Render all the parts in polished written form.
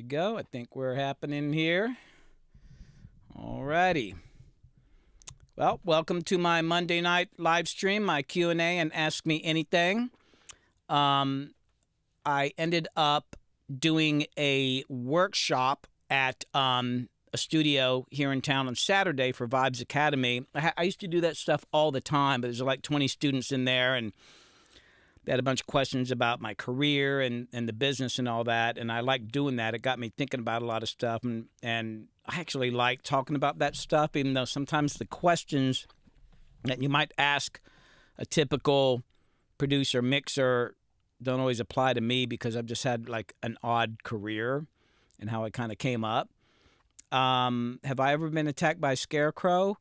go. I think we're happening here. All righty. Well, welcome to my Monday night live stream, my Q&A and Ask Me Anything. I ended up doing a workshop at a studio here in town on Saturday for Vibes Academy. I used to do that stuff all the time, but there's like 20 students in there, and they had a bunch of questions about my career and the business and all that, and I liked doing that. It got me thinking about a lot of stuff, and I actually like talking about that stuff, even though sometimes the questions that you might ask a typical producer, mixer, don't always apply to me because I've just had like an odd career and how I kind of came up. Have I ever been attacked by a scarecrow?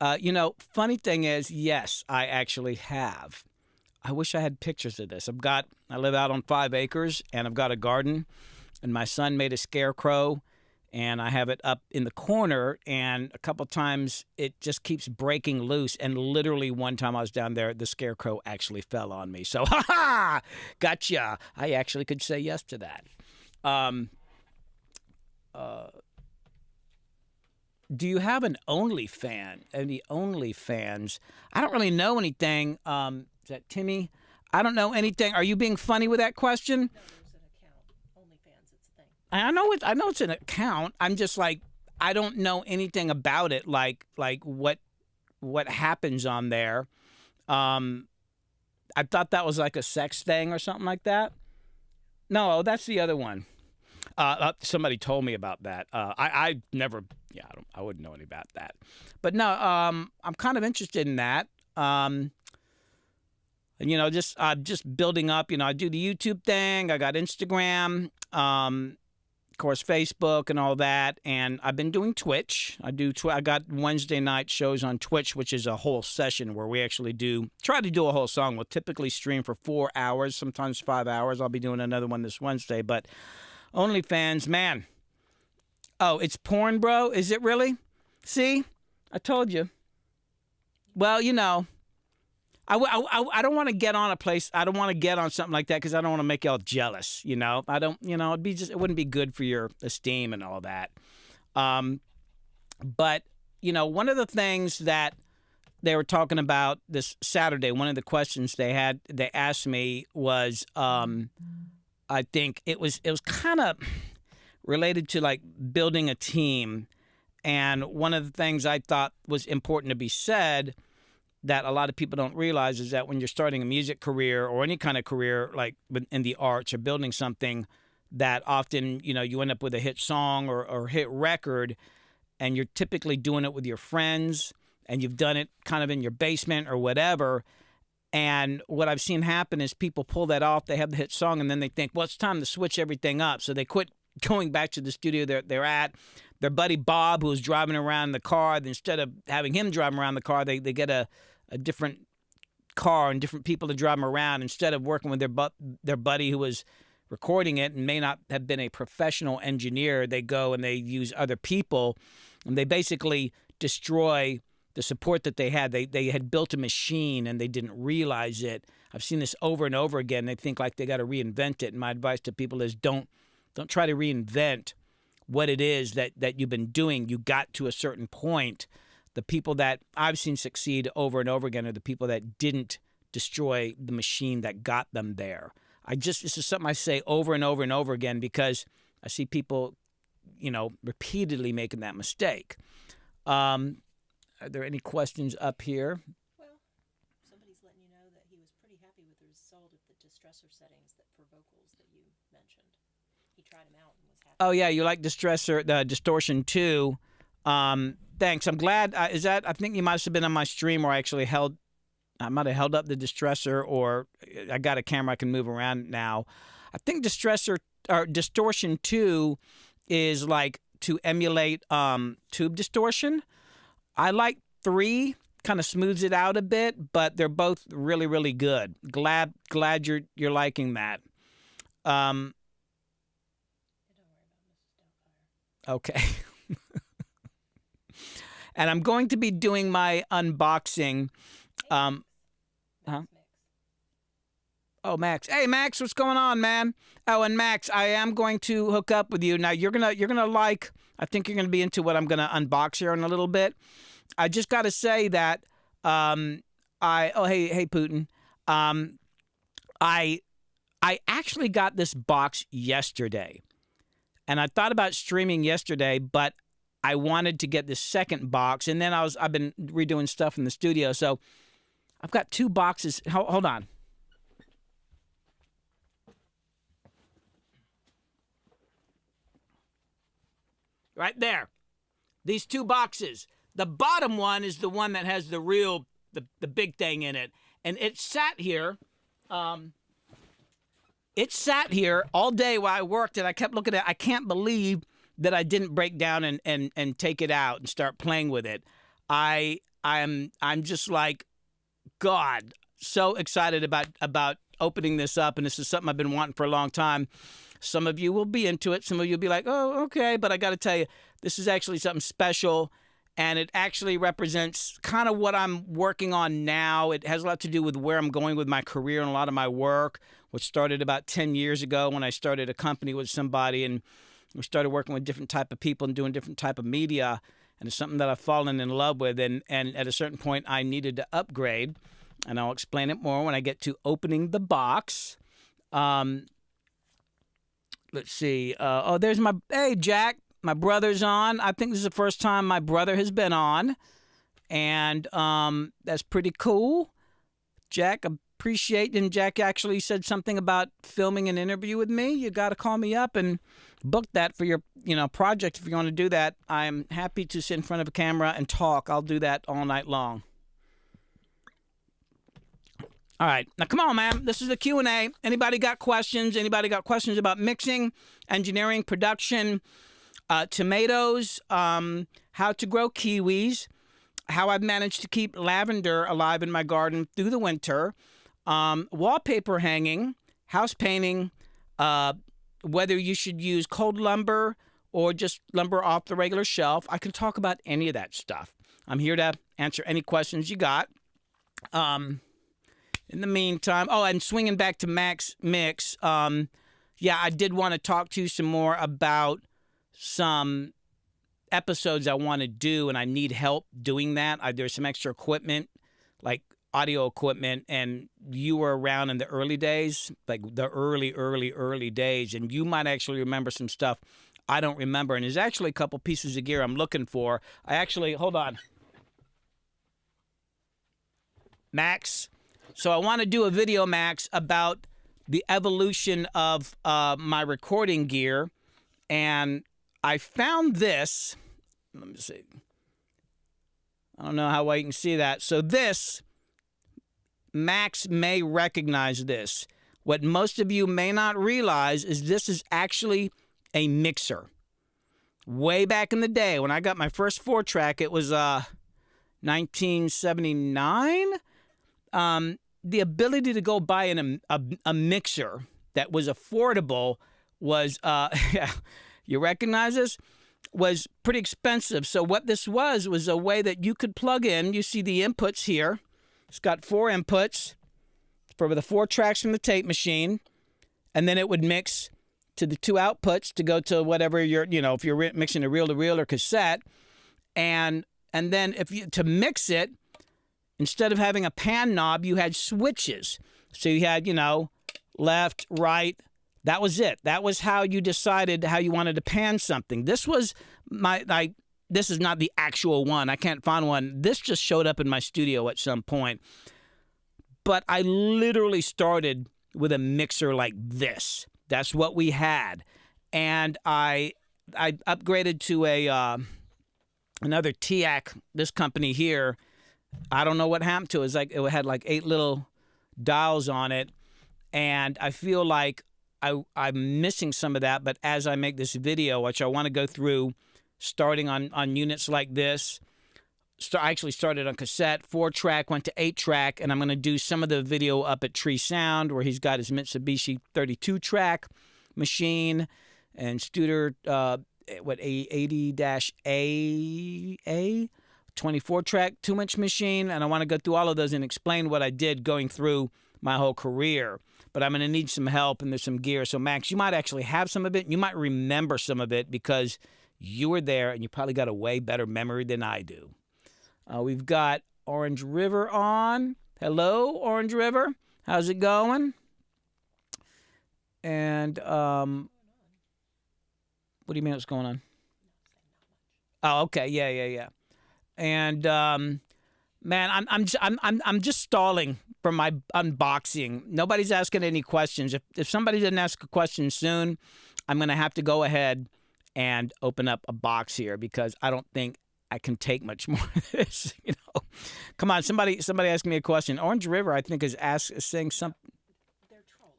Funny thing is, yes, I actually have. I wish I had pictures of this. I live out on 5 acres, and I've got a garden, and my son made a scarecrow, and I have it up in the corner, and a couple times it just keeps breaking loose, and literally one time I was down there, the scarecrow actually fell on me. So, ha-ha! Gotcha! I actually could say yes to that. Do you have an OnlyFans? Any OnlyFans? I don't really know anything. Is that Timmy? I don't know anything. Are you being funny with that question? No, there's an account. OnlyFans, it's a thing. I know it's an account. I'm just like, I don't know anything about it. Like what happens on there. I thought that was like a sex thing or something like that. No, that's the other one. Somebody told me about that. I never, I wouldn't know any about that. But no, I'm kind of interested in that. And just building up. I do the YouTube thing. I got Instagram, of course, Facebook, and all that. And I've been doing Twitch. I got Wednesday night shows on Twitch, which is a whole session where we actually try to do a whole song. We'll typically stream for 4 hours, sometimes 5 hours. I'll be doing another one this Wednesday, but. OnlyFans, man. Oh, it's porn, bro? Is it really? See? I told you. Well, I don't want to get on a place. I don't want to get on something like that because I don't want to make y'all jealous, I don't, it wouldn't be good for your esteem and all that. But, one of the things that they were talking about this Saturday, one of the questions they asked me was, I think it was kind of related to like building a team. And one of the things I thought was important to be said that a lot of people don't realize is that when you're starting a music career or any kind of career like in the arts or building something, that often, you end up with a hit song or hit record, and you're typically doing it with your friends, and you've done it kind of in your basement or whatever. And what I've seen happen is people pull that off. They have the hit song, and then they think, well, it's time to switch everything up. So they quit going back to the studio they're at. Their buddy Bob, who's driving around the car, instead of having him driving around the car, they get a different car and different people to drive them around. Instead of working with their buddy who was recording it and may not have been a professional engineer, they go and they use other people, and they basically destroy the support that they had. They had built a machine and they didn't realize it. I've seen this over and over again. They think like they got to reinvent it. And my advice to people is don't try to reinvent what it is that you've been doing. You got to a certain point. The people that I've seen succeed over and over again are the people that didn't destroy the machine that got them there. This is something I say over and over and over again because I see people, repeatedly making that mistake. Are there any questions up here? Well, somebody's letting you know that he was pretty happy with the result of the distressor settings for vocals that you mentioned. He tried them out and was happy. Oh, yeah, you like the Distortion 2. Thanks. I'm glad. I think you might have been on my stream where I actually I might have held up the distressor, or I got a camera I can move around now. I think Distortion 2 is like to emulate tube distortion. I like 3, kind of smooths it out a bit, but they're both really, really good. Glad you're liking that. Don't worry about Mrs. Doubtfire. Okay. And I'm going to be doing my unboxing. Mix. Huh? Mix. Oh, Max. Hey, Max, what's going on, man? Oh, and Max, I am going to hook up with you. Now, you're gonna like, I think you're gonna be into what I'm gonna unbox here in a little bit. I just got to say that, hey, Putin. I actually got this box yesterday, and I thought about streaming yesterday, but I wanted to get the second box, and then I've been redoing stuff in the studio, so I've got two boxes. Hold on. Right there. These two boxes. The bottom one is the one that has the real, the big thing in it. And it sat here. It sat here all day while I worked, and I kept looking at it. I can't believe that I didn't break down and take it out and start playing with it. I'm just like, God, so excited about opening this up, and this is something I've been wanting for a long time. Some of you will be into it. Some of you will be like, oh, okay. But I got to tell you, this is actually something special, and it actually represents kind of what I'm working on now. It has a lot to do with where I'm going with my career and a lot of my work, which started about 10 years ago when I started a company with somebody, and we started working with different type of people and doing different type of media, and it's something that I've fallen in love with, and at a certain point, I needed to upgrade, and I'll explain it more when I get to opening the box. Let's see. There's hey, Jack. My brother's on. I think this is the first time my brother has been on. And that's pretty cool. Jack, appreciate. And Jack actually said something about filming an interview with me. You got to call me up and book that for your project if you want to do that. I'm happy to sit in front of a camera and talk. I'll do that all night long. All right. Now, come on, man. This is the Q&A. Anybody got questions? Anybody got questions about mixing, engineering, production, tomatoes, how to grow kiwis, how I've managed to keep lavender alive in my garden through the winter, wallpaper hanging, house painting, whether you should use cold lumber or just lumber off the regular shelf. I can talk about any of that stuff. I'm here to answer any questions you got. In the meantime, and swinging back to Max Mix, yeah, I did want to talk to you some more about some episodes I want to do, and I need help doing that. There's some extra equipment, like audio equipment, and you were around in the early days, like the early days, and you might actually remember some stuff I don't remember, and there's actually a couple pieces of gear I'm looking for. Hold on. Max. So I want to do a video, Max, about the evolution of my recording gear, and I found this. Let me see. I don't know how well you can see that. So this, Max may recognize this. What most of you may not realize is this is actually a mixer. Way back in the day, when I got my first 4-track, it was 1979. The ability to go buy a mixer that was affordable was, you recognize this? Was pretty expensive. So what this was a way that you could plug in. You see the inputs here. It's got 4 inputs for the 4 tracks from the tape machine, and then it would mix to the 2 outputs to go to whatever if you're mixing a reel-to-reel or cassette, and then to mix it, instead of having a pan knob, you had switches. So you had, left, right. That was it. That was how you decided how you wanted to pan something. This was this is not the actual one. I can't find one. This just showed up in my studio at some point. But I literally started with a mixer like this. That's what we had. And I upgraded to another TIAC, this company here. I don't know what happened to it. It had like 8 little dials on it, and I feel like I'm missing some of that. But as I make this video, which I want to go through, starting on units like this, I actually started on cassette, 4-track, went to 8-track, and I'm going to do some of the video up at Tree Sound, where he's got his Mitsubishi 32-track machine and Studer, A80-A. 24-track 2-inch machine, and I want to go through all of those and explain what I did going through my whole career. But I'm going to need some help, and there's some gear. So, Max, you might actually have some of it. You might remember some of it because you were there, and you probably got a way better memory than I do. We've got Orange River on. Hello, Orange River. How's it going? And what do you mean what's going on? Oh, okay. Yeah. And man, I'm just stalling for my unboxing. Nobody's asking any questions. If somebody didn't ask a question soon, I'm gonna have to go ahead and open up a box here because I don't think I can take much more of this. Come on, somebody ask me a question. Orange River, I think, is saying something. They're trolling.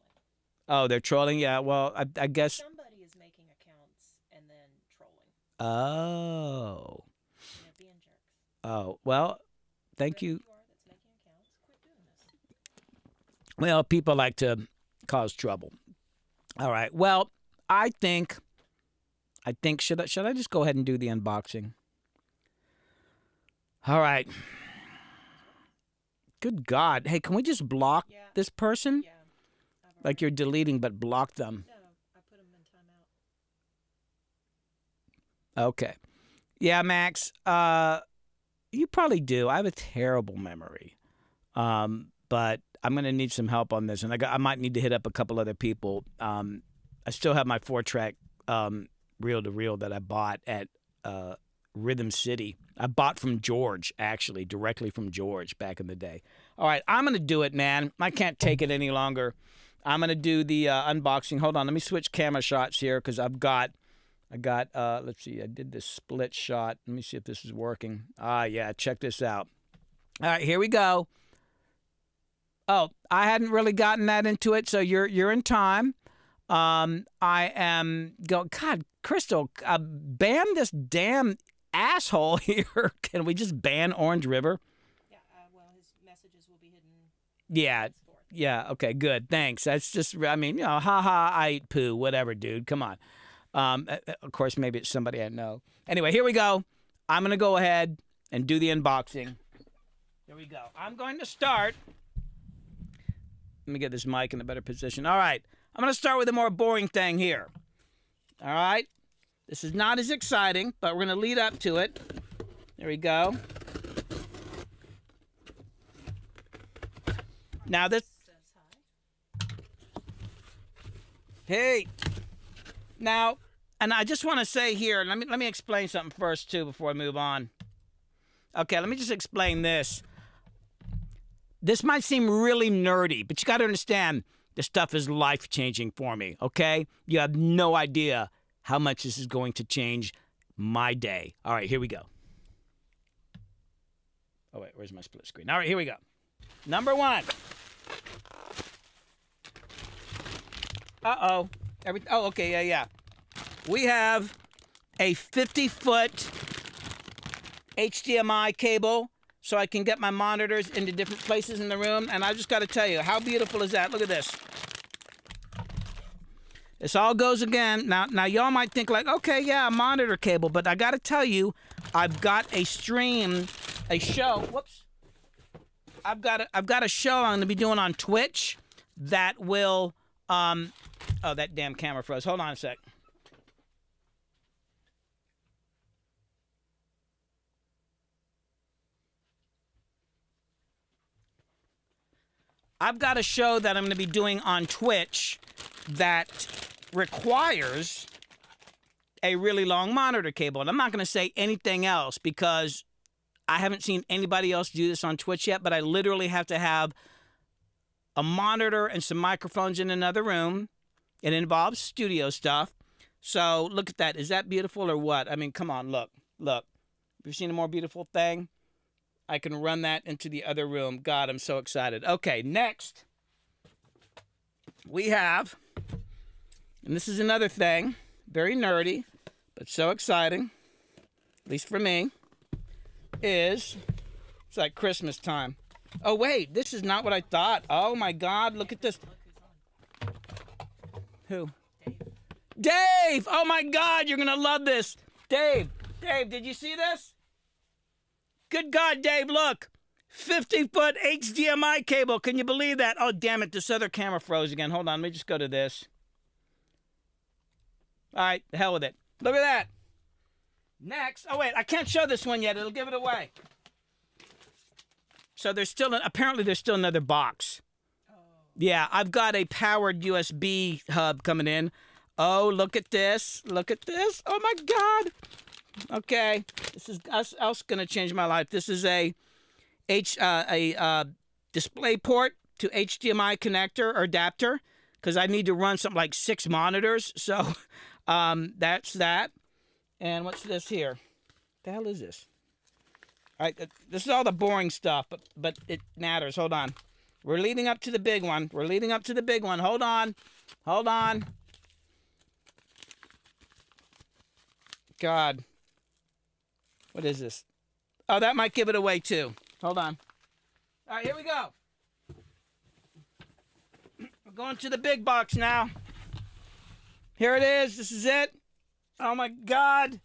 Oh, they're trolling. Yeah. Well, I guess. Somebody is making accounts and then trolling. Oh. Being jerks. Oh well. Thank you. That's making accounts. Quit doing this. Well, people like to cause trouble. All right. Well, I think should I just go ahead and do the unboxing? All right. Good God. Hey, can we just block this person? Yeah. Like you're deleting, but block them. No, I put them in timeout. Okay. Yeah, Max. You probably do. I have a terrible memory. But I'm going to need some help on this. And I might need to hit up a couple other people. I still have my 4-track reel-to-reel that I bought at Rhythm City. I bought from George, actually, directly from George back in the day. All right, I'm going to do it, man. I can't take it any longer. I'm going to do the unboxing. Hold on, let me switch camera shots here because I got, let's see, I did this split shot. Let me see if this is working. Yeah, check this out. All right, here we go. Oh, I hadn't really gotten that into it, so you're in time. I am going, God, Crystal, ban this damn asshole here. Can we just ban Orange River? Yeah, well, his messages will be hidden. Yeah, okay, good, thanks. That's just, I mean, haha, I eat poo, whatever, dude, come on. Of course, maybe it's somebody I know. Anyway, here we go. I'm going to go ahead and do the unboxing. Here we go. I'm going to start. Let me get this mic in a better position. All right, I'm going to start with a more boring thing here. All right? This is not as exciting, but we're going to lead up to it. There we go. Now this... Hey. Now, and I just want to say here, let me explain something first, too, before I move on. Okay, let me just explain this. This might seem really nerdy, but you got to understand this stuff is life-changing for me, okay? You have no idea how much this is going to change my day. All right, here we go. Oh, wait, where's my split screen? All right, here we go. Number one. Uh-oh. Oh, okay, yeah. We have a 50-foot HDMI cable so I can get my monitors into different places in the room. And I just got to tell you, how beautiful is that? Look at this. This all goes again. Now y'all might think like, okay, yeah, a monitor cable. But I got to tell you, I've got a show. Whoops. I've got a show I'm going to be doing on Twitch that will, oh, that damn camera froze. Hold on a sec. I've got a show that I'm going to be doing on Twitch that requires a really long monitor cable. And I'm not going to say anything else because I haven't seen anybody else do this on Twitch yet, but I literally have to have a monitor and some microphones in another room. It involves studio stuff. So look at that. Is that beautiful or what? I mean, come on, look. Have you seen a more beautiful thing? I can run that into the other room. God, I'm so excited. Okay, next we have, and this is another thing, very nerdy, but so exciting, at least for me, it's like Christmas time. Oh, wait, this is not what I thought. Oh, my God, look at this. Who? Dave! Oh, my God, you're going to love this. Dave, did you see this? Good God, Dave, look. 50-foot HDMI cable. Can you believe that? Oh, damn it. This other camera froze again. Hold on. Let me just go to this. All right. The hell with it. Look at that. Next. Oh, wait. I can't show this one yet. It'll give it away. So there's still, apparently there's still another box. Yeah, I've got a powered USB hub coming in. Oh, look at this. Look at this. Oh, my God. Okay. This is else going to change my life. This is a display port to HDMI connector or adapter because I need to run something like 6 monitors. So that's that. And what's this here? What the hell is this? All right, this is all the boring stuff, but it matters. Hold on. We're leading up to the big one. We're leading up to the big one. Hold on. Hold on. God. What is this? Oh, that might give it away too. Hold on. All right, here we go. We're going to the big box now. Here it is. This is it. Oh my God.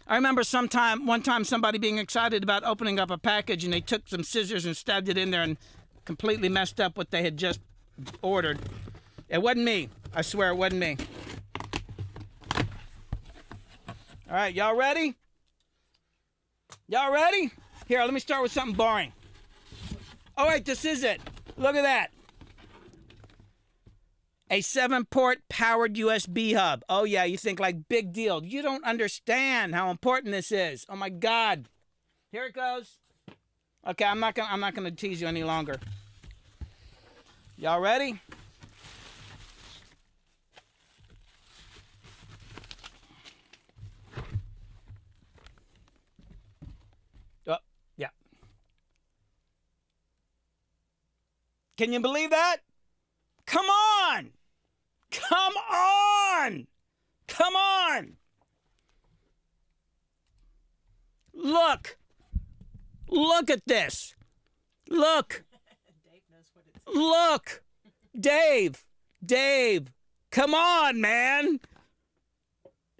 I remember one time somebody being excited about opening up a package and they took some scissors and stabbed it in there and completely messed up what they had just ordered. It wasn't me. I swear it wasn't me. All right, y'all ready? Y'all ready? Here, let me start with something boring. All right, this is it. Look at that. A 7-port powered USB hub. Oh yeah, you think like big deal. You don't understand how important this is. Oh my God. Here it goes. Okay, I'm not gonna tease you any longer. Y'all ready? Oh, yeah. Can you believe that? Come on! Come on! Come on! Look! Look at this! Look! Dave knows what it's. Look! Dave! Come on, man!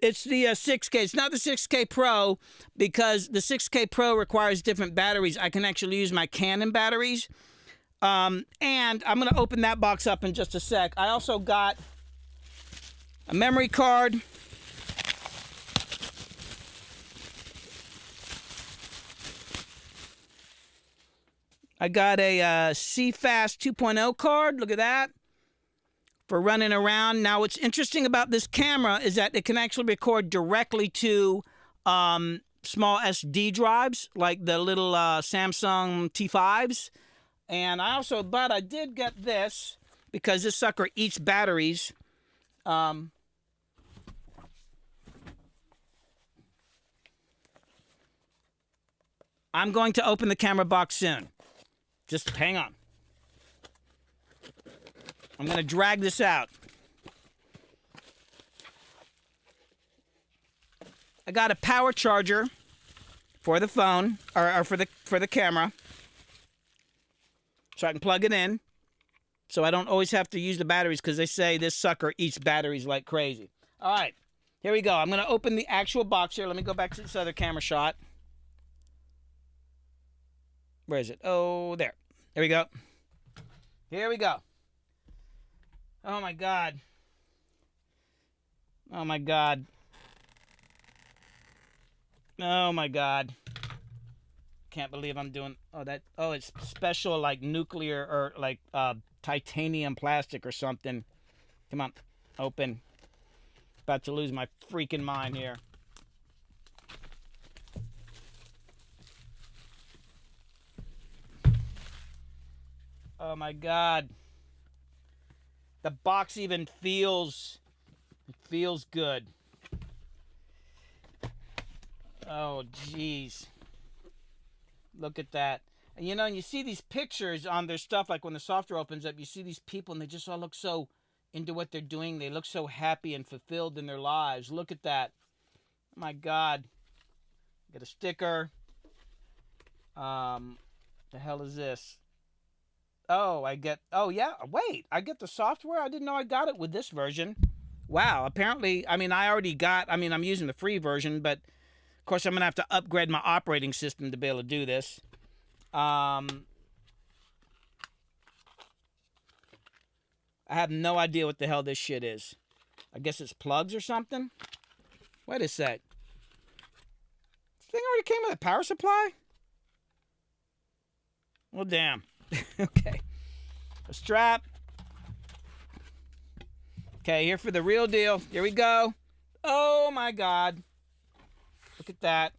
It's the 6K. It's not the 6K Pro because the 6K Pro requires different batteries. I can actually use my Canon batteries. And I'm going to open that box up in just a sec. I also got a memory card. I got a CFast 2.0 card. Look at that. For running around. Now, what's interesting about this camera is that it can actually record directly to small SD drives, like the little Samsung T5s. And I did get this because this sucker eats batteries. I'm going to open the camera box soon. Just hang on. I'm going to drag this out. I got a power charger for the phone, or for the camera. So I can plug it in. So I don't always have to use the batteries because they say this sucker eats batteries like crazy. All right. Here we go. I'm going to open the actual box here. Let me go back to this other camera shot. Where is it? Oh, there. Here we go. Here we go. Oh, my God. Oh, my God. Oh, my God. Can't believe I'm doing... Oh, it's special, like, nuclear or, like, titanium plastic or something. Come on. Open. About to lose my freaking mind here. Oh, my God. The box even feels good. Oh, jeez. Look at that. And you know, and you see these pictures on their stuff, like when the software opens up, you see these people and they just all look so into what they're doing. They look so happy and fulfilled in their lives. Look at that. Oh my God. Get a sticker. The hell is this? Oh, I get the software? I didn't know I got it with this version. Wow, apparently, I mean, I'm using the free version, but of course, I'm going to have to upgrade my operating system to be able to do this. I have no idea what the hell this shit is. I guess it's plugs or something. Wait a sec. This thing already came with a power supply? Well, damn. Okay. A strap. Okay, here for the real deal. Here we go. Oh, my God. Look at that.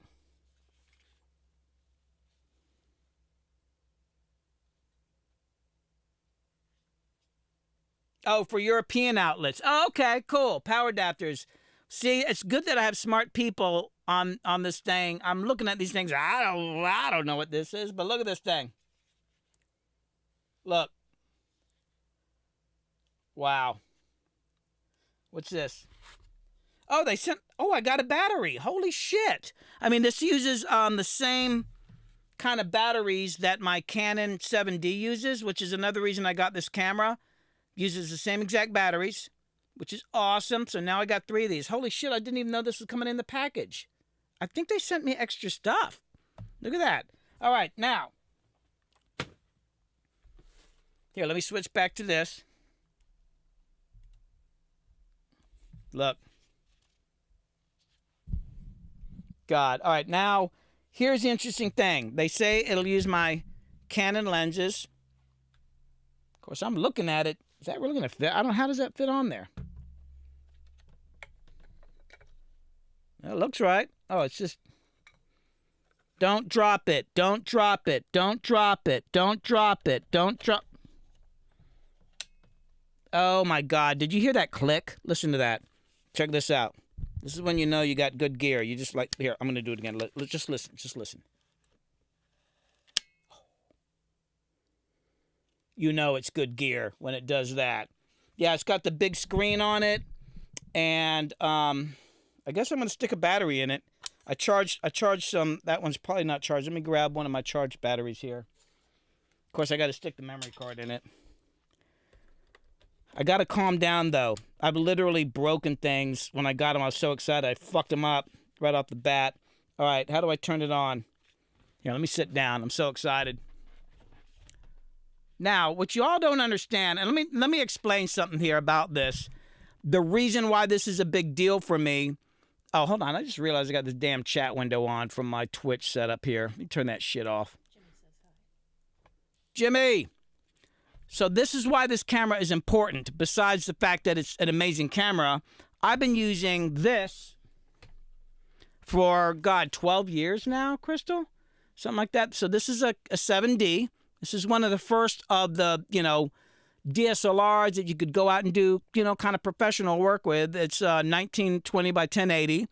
Oh, for European outlets. Oh, okay, cool. Power adapters. See, it's good that I have smart people on this thing. I'm looking at these things. I don't know what this is, but look at this thing. Look. Wow. What's this? Oh, they sent... Oh, I got a battery. Holy shit. I mean, this uses the same kind of batteries that my Canon 7D uses, which is another reason I got this camera. Uses the same exact batteries, which is awesome. So now I got 3 of these. Holy shit, I didn't even know this was coming in the package. I think they sent me extra stuff. Look at that. All right, now. Here, let me switch back to this. Look. God. All right, now, here's the interesting thing. They say it'll use my Canon lenses. Of course, I'm looking at it. Is that really going to fit? I don't know. How does that fit on there? It looks right. Oh, it's just... Don't drop it. Don't drop it. Don't drop it. Don't drop it. Don't drop... Oh, my God. Did you hear that click? Listen to that. Check this out. This is when you know you got good gear. You just like... Here, I'm going to do it again. Just listen. Just listen. You know it's good gear when it does that. Yeah, it's got the big screen on it, and I guess I'm gonna stick a battery in it. I charged some. That one's probably not charged. Let me grab one of my charged batteries here. Of course, I got to stick the memory card in it. I got to calm down though. I've literally broken things when I got them. I was so excited. I fucked them up right off the bat. All right, how do I turn it on? Here, let me sit down. I'm so excited. Now, what you all don't understand, and let me explain something here about this. The reason why this is a big deal for me. Oh, hold on. I just realized I got this damn chat window on from my Twitch setup here. Let me turn that shit off. Jimmy says hi. Jimmy! So this is why this camera is important. Besides the fact that it's an amazing camera, I've been using this for, God, 12 years now, Crystal? Something like that. So this is a 7D. This is one of the first of the, DSLRs that you could go out and do, kind of professional work with. It's 1920 by 1080.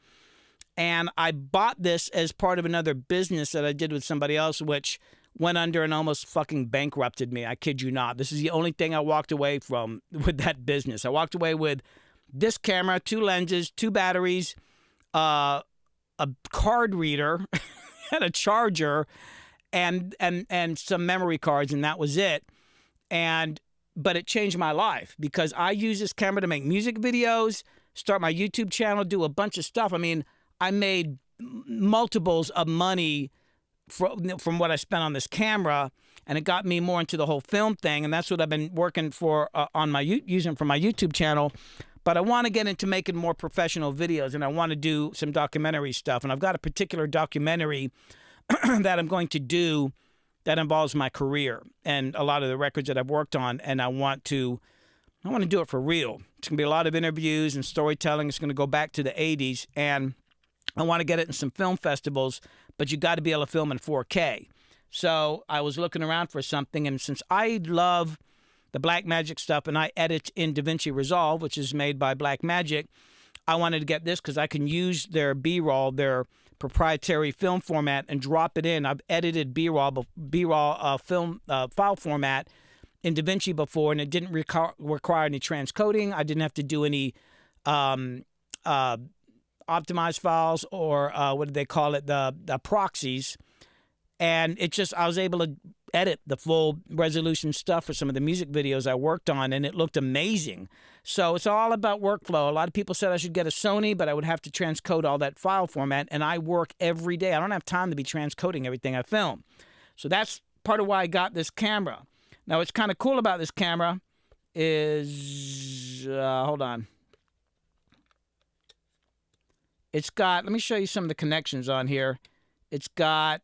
And I bought this as part of another business that I did with somebody else, which went under and almost fucking bankrupted me. I kid you not. This is the only thing I walked away from with that business. I walked away with this camera, 2 lenses, 2 batteries, a card reader, and a charger, and some memory cards, and that was it. But it changed my life because I use this camera to make music videos, start my YouTube channel, do a bunch of stuff. I mean, I made multiples of money from what I spent on this camera, and it got me more into the whole film thing, and that's what I've been working for using for my YouTube channel. But I want to get into making more professional videos, and I want to do some documentary stuff, and I've got a particular documentary that I'm going to do that involves my career and a lot of the records that I've worked on, and I want to do it for real. It's going to be a lot of interviews and storytelling. It's going to go back to the 80s, and I want to get it in some film festivals, but you got to be able to film in 4K. So I was looking around for something, and since I love the Blackmagic stuff and I edit in DaVinci Resolve, which is made by Blackmagic, I wanted to get this because I can use their B-roll, their proprietary film format, and drop it in. I've edited B-roll film file format in DaVinci before, and it didn't require any transcoding. I didn't have to do any optimized files or what do they call it, the proxies. And it just, I was able to edit the full resolution stuff for some of the music videos I worked on, and it looked amazing. So it's all about workflow. A lot of people said I should get a Sony, but I would have to transcode all that file format, and I work every day. I don't have time to be transcoding everything I film. So that's part of why I got this camera. Now, what's kind of cool about this camera is, hold on. It's got, let me show you some of the connections on here. It's got,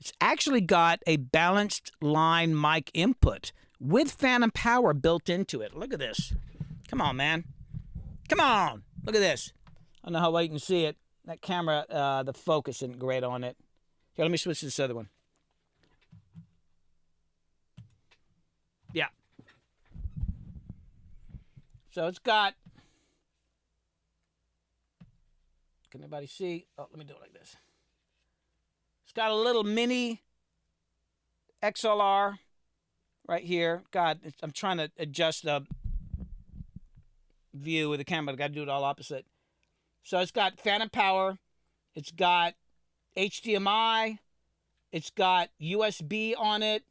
it's actually got a balanced line mic input with phantom power built into it. Look at this. Come on, man. Come on. Look at this. I don't know how well you can see it. That camera, the focus isn't great on it. Here, let me switch to this other one. Yeah. So it's got, can anybody see? Oh, let me do it like this. It's got a little mini XLR right here. God, I'm trying to adjust the view of the camera. I got to do it all opposite. So it's got phantom power. It's got HDMI. It's got USB on it.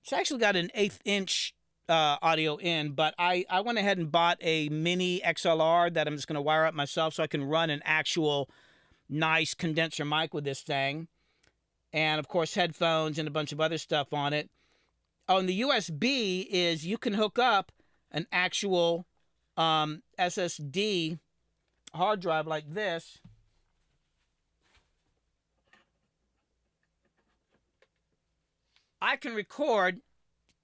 It's actually got an 1/8 inch audio in, but I went ahead and bought a mini XLR that I'm just going to wire up myself so I can run an actual nice condenser mic with this thing. And, of course, headphones and a bunch of other stuff on it. Oh, and the USB is you can hook up an actual SSD hard drive like this. I can record,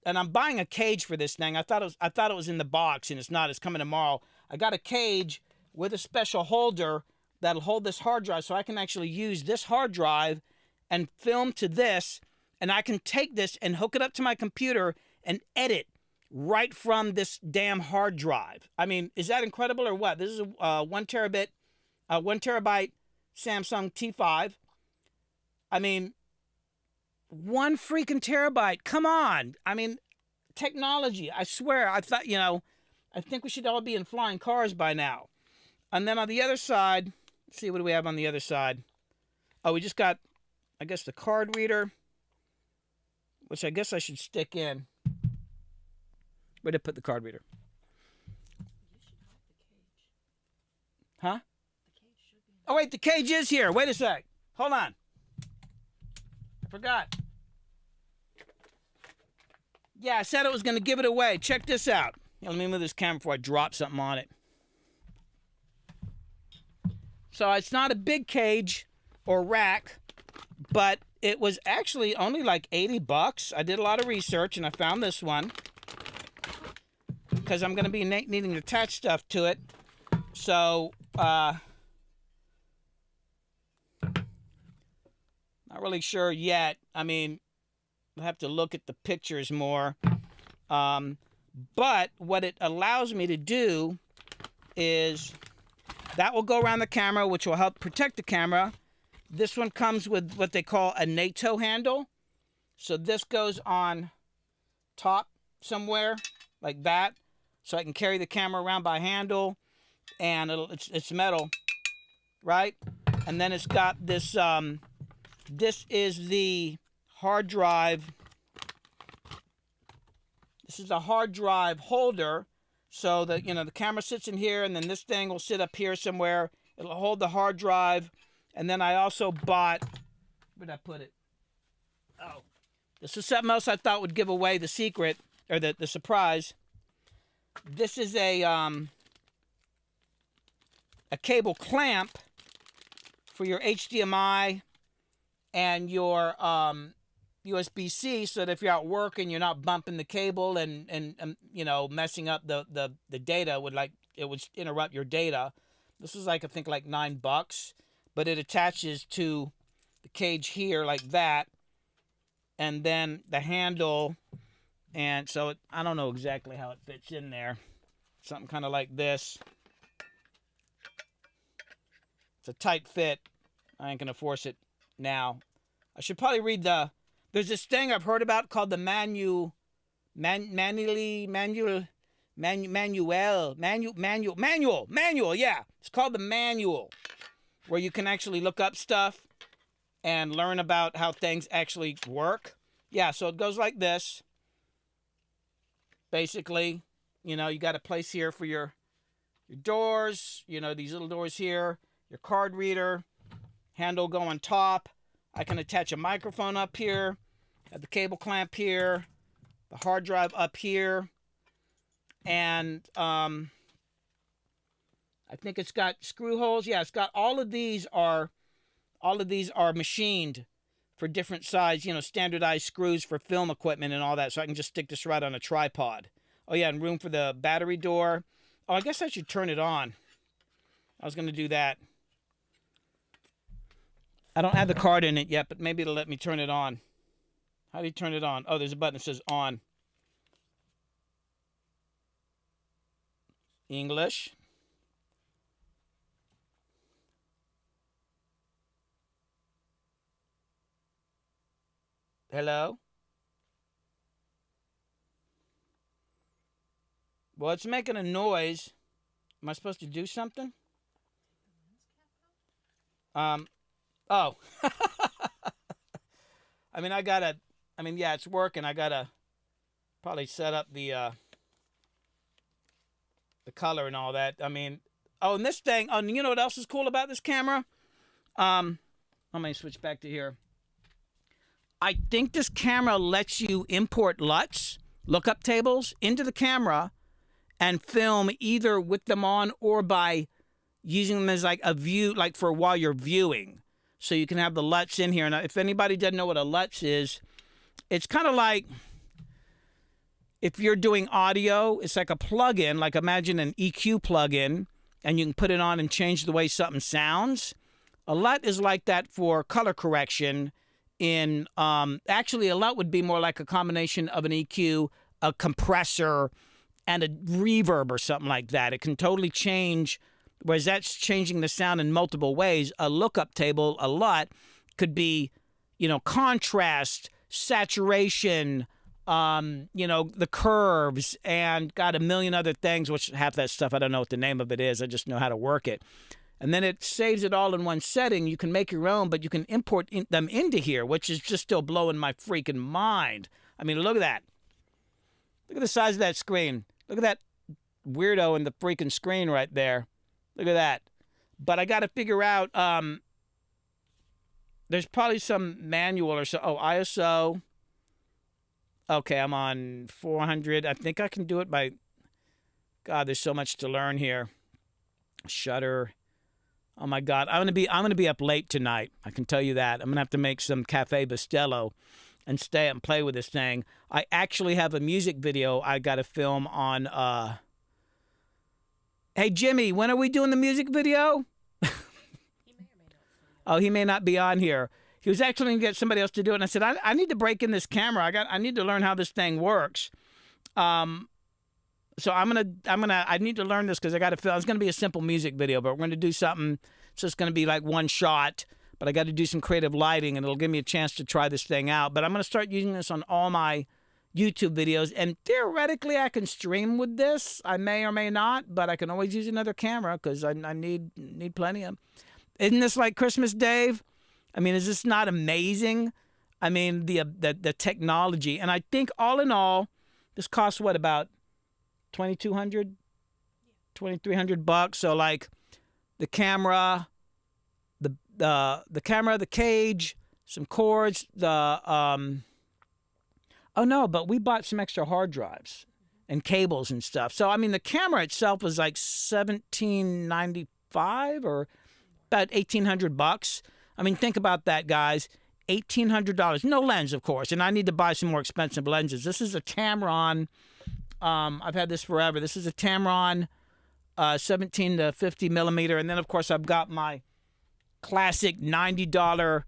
and I'm buying a cage for this thing. I thought it was in the box, and it's not. It's coming tomorrow. I got a cage with a special holder that'll hold this hard drive, so I can actually use this hard drive and film to this, and I can take this and hook it up to my computer and edit right from this damn hard drive. I mean, is that incredible or what? This is a 1 terabyte Samsung T5. I mean, 1 freaking terabyte. Come on. I mean, technology. I swear, I thought, I think we should all be in flying cars by now. And then on the other side, let's see, what do we have on the other side? Oh, we just got, I guess, the card reader, which I guess I should stick in. Where did I put the card reader? You should have the cage. Huh? The cage should be. Oh, wait, the cage is here. Wait a sec. Hold on. I forgot. Yeah, I said I was going to give it away. Check this out. Here, let me move this camera before I drop something on it. So it's not a big cage or rack, but it was actually only like $80. I did a lot of research, and I found this one because I'm going to be needing to attach stuff to it. So, not really sure yet. I mean, I'll have to look at the pictures more. But what it allows me to do is that will go around the camera, which will help protect the camera. This one comes with what they call a NATO handle. So this goes on top somewhere like that. So I can carry the camera around by handle, and it's metal, right? And then it's got this, this is the hard drive. This is a hard drive holder. So that, the camera sits in here, and then this thing will sit up here somewhere. It'll hold the hard drive. And then I also bought, where did I put it? Oh, this is something else I thought would give away the secret, or the surprise. This is a cable clamp for your HDMI and your USB-C, so that if you're out working, you're not bumping the cable and messing up the data. It would interrupt your data. This is I think like $9, but it attaches to the cage here like that, and then the handle, and so I don't know exactly how it fits in there. Something kind of like this. It's a tight fit. I ain't gonna force it now. I should probably read there's this thing I've heard about called the manual, yeah. It's called the manual, where you can actually look up stuff. and learn about how things actually work. Yeah, so it goes like this. Basically, you know, you got a place here for your doors, you know, these little doors here, your card reader, handle go on top. I can attach a microphone up here, have the cable clamp here, the hard drive up here, and I think it's got screw holes. Yeah, it's got all of these are machined for different size, you know, standardized screws for film equipment and all that. So I can just stick this right on a tripod. Oh yeah, and room for the battery door. Oh, I guess I should turn it on. I was going to do that. I don't have the card in it yet, but maybe it'll let me turn it on. How do you turn it on? Oh, there's a button that says on. English. Hello? Well, it's making a noise. Am I supposed to do something? Oh. I mean, yeah, it's working. I gotta probably set up the color and all that. I mean, oh, and this thing, oh, you know what else is cool about this camera? Let me switch back to here. I think this camera lets you import LUTs, lookup tables, into the camera and film either with them on or by using them as like a view, like for while you're viewing. So you can have the LUTs in here. And if anybody doesn't know what a LUTs is, it's kind of like if you're doing audio, it's like a plug-in, like imagine an EQ plug-in, and you can put it on and change the way something sounds. A LUT is like that for color correction. Actually, a LUT would be more like a combination of an EQ, a compressor, and a reverb or something like that. It can totally change, whereas that's changing the sound in multiple ways. A lookup table, a LUT, could be, you know, contrast, saturation, you know, the curves, and got a million other things, which half that stuff, I don't know what the name of it is. I just know how to work it. And then it saves it all in one setting. You can make your own, but you can import them into here, which is just still blowing my freaking mind. I mean, look at that. Look at the size of that screen. Look at that weirdo in the freaking screen right there. Look at that. But I got to figure out, there's probably some manual or so. Oh, ISO. Okay, I'm on 400. I think I can do it by, God, there's so much to learn here. Shutter. Oh my God, I'm gonna be up late tonight. I can tell you that. I'm gonna have to make some Cafe Bustelo and stay up and play with this thing. I actually have a music video I got to film on. Hey Jimmy, when are we doing the music video? He may or may not. Oh, he may not be on here. He was actually gonna get somebody else to do it, and I said I need to break in this camera. I need to learn how this thing works. So I need to learn this because I got to film. It's going to be a simple music video, but we're going to do something. It's just going to be like one shot, but I got to do some creative lighting, and it'll give me a chance to try this thing out. But I'm going to start using this on all my YouTube videos, and theoretically I can stream with this. I may or may not, but I can always use another camera because I need plenty of. Isn't this like Christmas, Dave? I mean, is this not amazing? I mean, the technology, and I think all in all, this costs what, about $2,200, $2,300. So like the camera, the camera, the cage, some cords, oh no, but we bought some extra hard drives and cables and stuff. So I mean, the camera itself was like $1,795 or about $1,800. I mean, think about that, guys. $1,800. No lens, of course, and I need to buy some more expensive lenses. This is a Tamron. I've had this forever. This is a Tamron 17 to 50 millimeter. And then, of course, I've got my classic $90,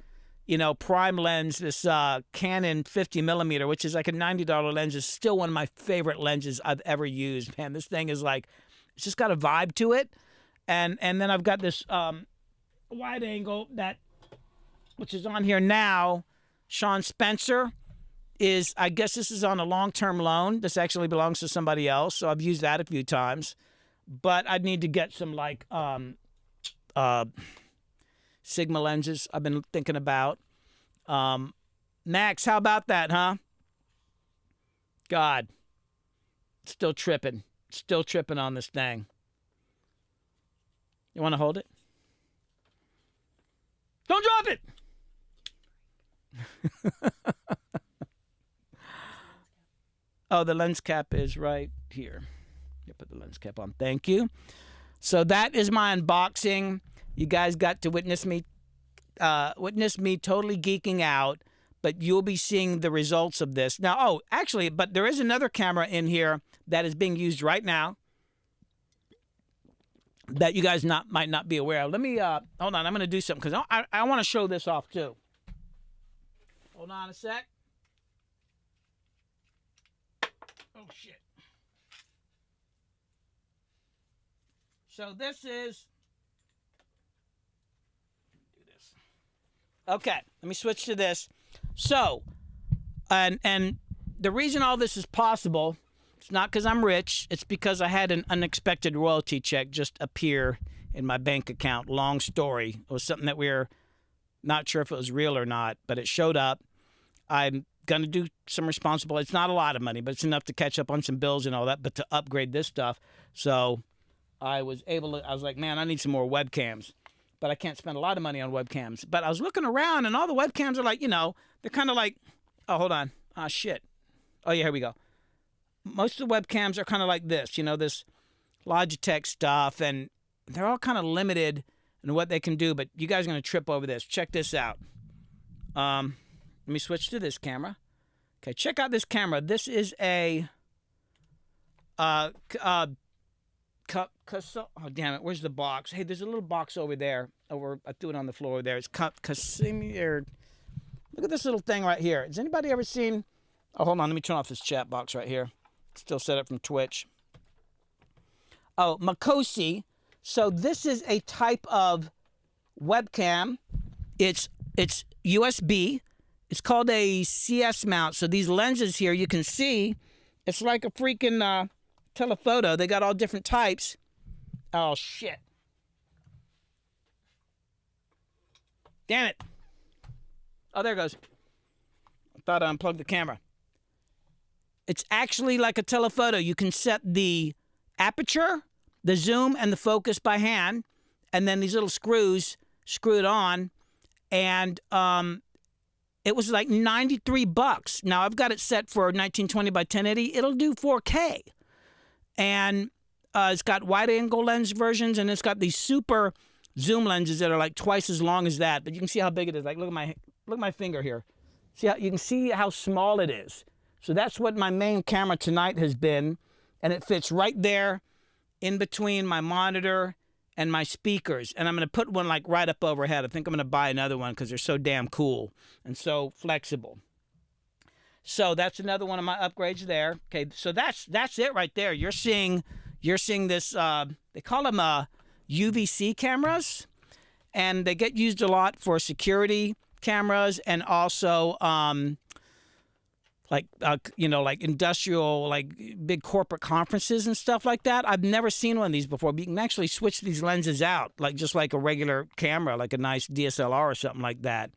you know, prime lens, this Canon 50 millimeter, which is like a $90 lens. Is still one of my favorite lenses I've ever used. Man, this thing is like, it's just got a vibe to it. And then I've got this wide angle which is on here now. Sean Spencer. I guess this is on a long-term loan. This actually belongs to somebody else, so I've used that a few times. But I'd need to get some like Sigma lenses I've been thinking about. Max, how about that, huh? God, still tripping on this thing. You want to hold it? Don't drop it! Oh, the lens cap is right here. You put the lens cap on. Thank you. So that is my unboxing. You guys got to witness me totally geeking out, but you'll be seeing the results of this. Now, oh, actually, but there is another camera in here that is being used right now that you guys might not be aware of. Let me, hold on, I'm going to do something because I want to show this off too. Hold on a sec. Oh, shit. So this is, do this. Okay, let me switch to this. So, and the reason all this is possible, it's not because I'm rich, it's because I had an unexpected royalty check just appear in my bank account. Long story. It was something that we were not sure if it was real or not, but it showed up. I'm going to do some responsible. It's not a lot of money, but it's enough to catch up on some bills and all that, but to upgrade this stuff. So I was like, man, I need some more webcams, but I can't spend a lot of money on webcams. But I was looking around and all the webcams are like, they're kind of like, oh, hold on. Ah, shit. Oh, yeah, here we go. Most of the webcams are kind of like this, this Logitech stuff, and they're all kind of limited in what they can do, but you guys are going to trip over this. Check this out. Let me switch to this camera. Okay, check out this camera. This is a oh damn it, where's the box? Hey, there's a little box over there. I threw it on the floor there. It's Casimir. Look at this little thing right here. Has anybody ever seen? Oh, hold on. Let me turn off this chat box right here. Still set up from Twitch. Oh, Makosi. So this is a type of webcam. It's USB. It's called a CS mount. So these lenses here, you can see, it's like a freaking telephoto. They got all different types. Oh, shit. Damn it. Oh, there it goes. I thought I unplugged the camera. It's actually like a telephoto. You can set the aperture, the zoom, and the focus by hand. And then these little screws screw it on. And it was like $93. Now, I've got it set for 1920 by 1080. It'll do 4K. And it's got wide-angle lens versions, and it's got these super zoom lenses that are like twice as long as that. But you can see how big it is. Like, look at my finger here. See how you can see how small it is. So that's what my main camera tonight has been, and it fits right there in between my monitor and my speakers. And I'm going to put one like right up overhead. I think I'm going to buy another one because they're so damn cool and so flexible. So that's another one of my upgrades there. Okay, so that's it right there. You're seeing this. They call them UVC cameras, and they get used a lot for security cameras and also like industrial, like big corporate conferences and stuff like that. I've never seen one of these before, but you can actually switch these lenses out, like just like a regular camera, like a nice DSLR or something like that.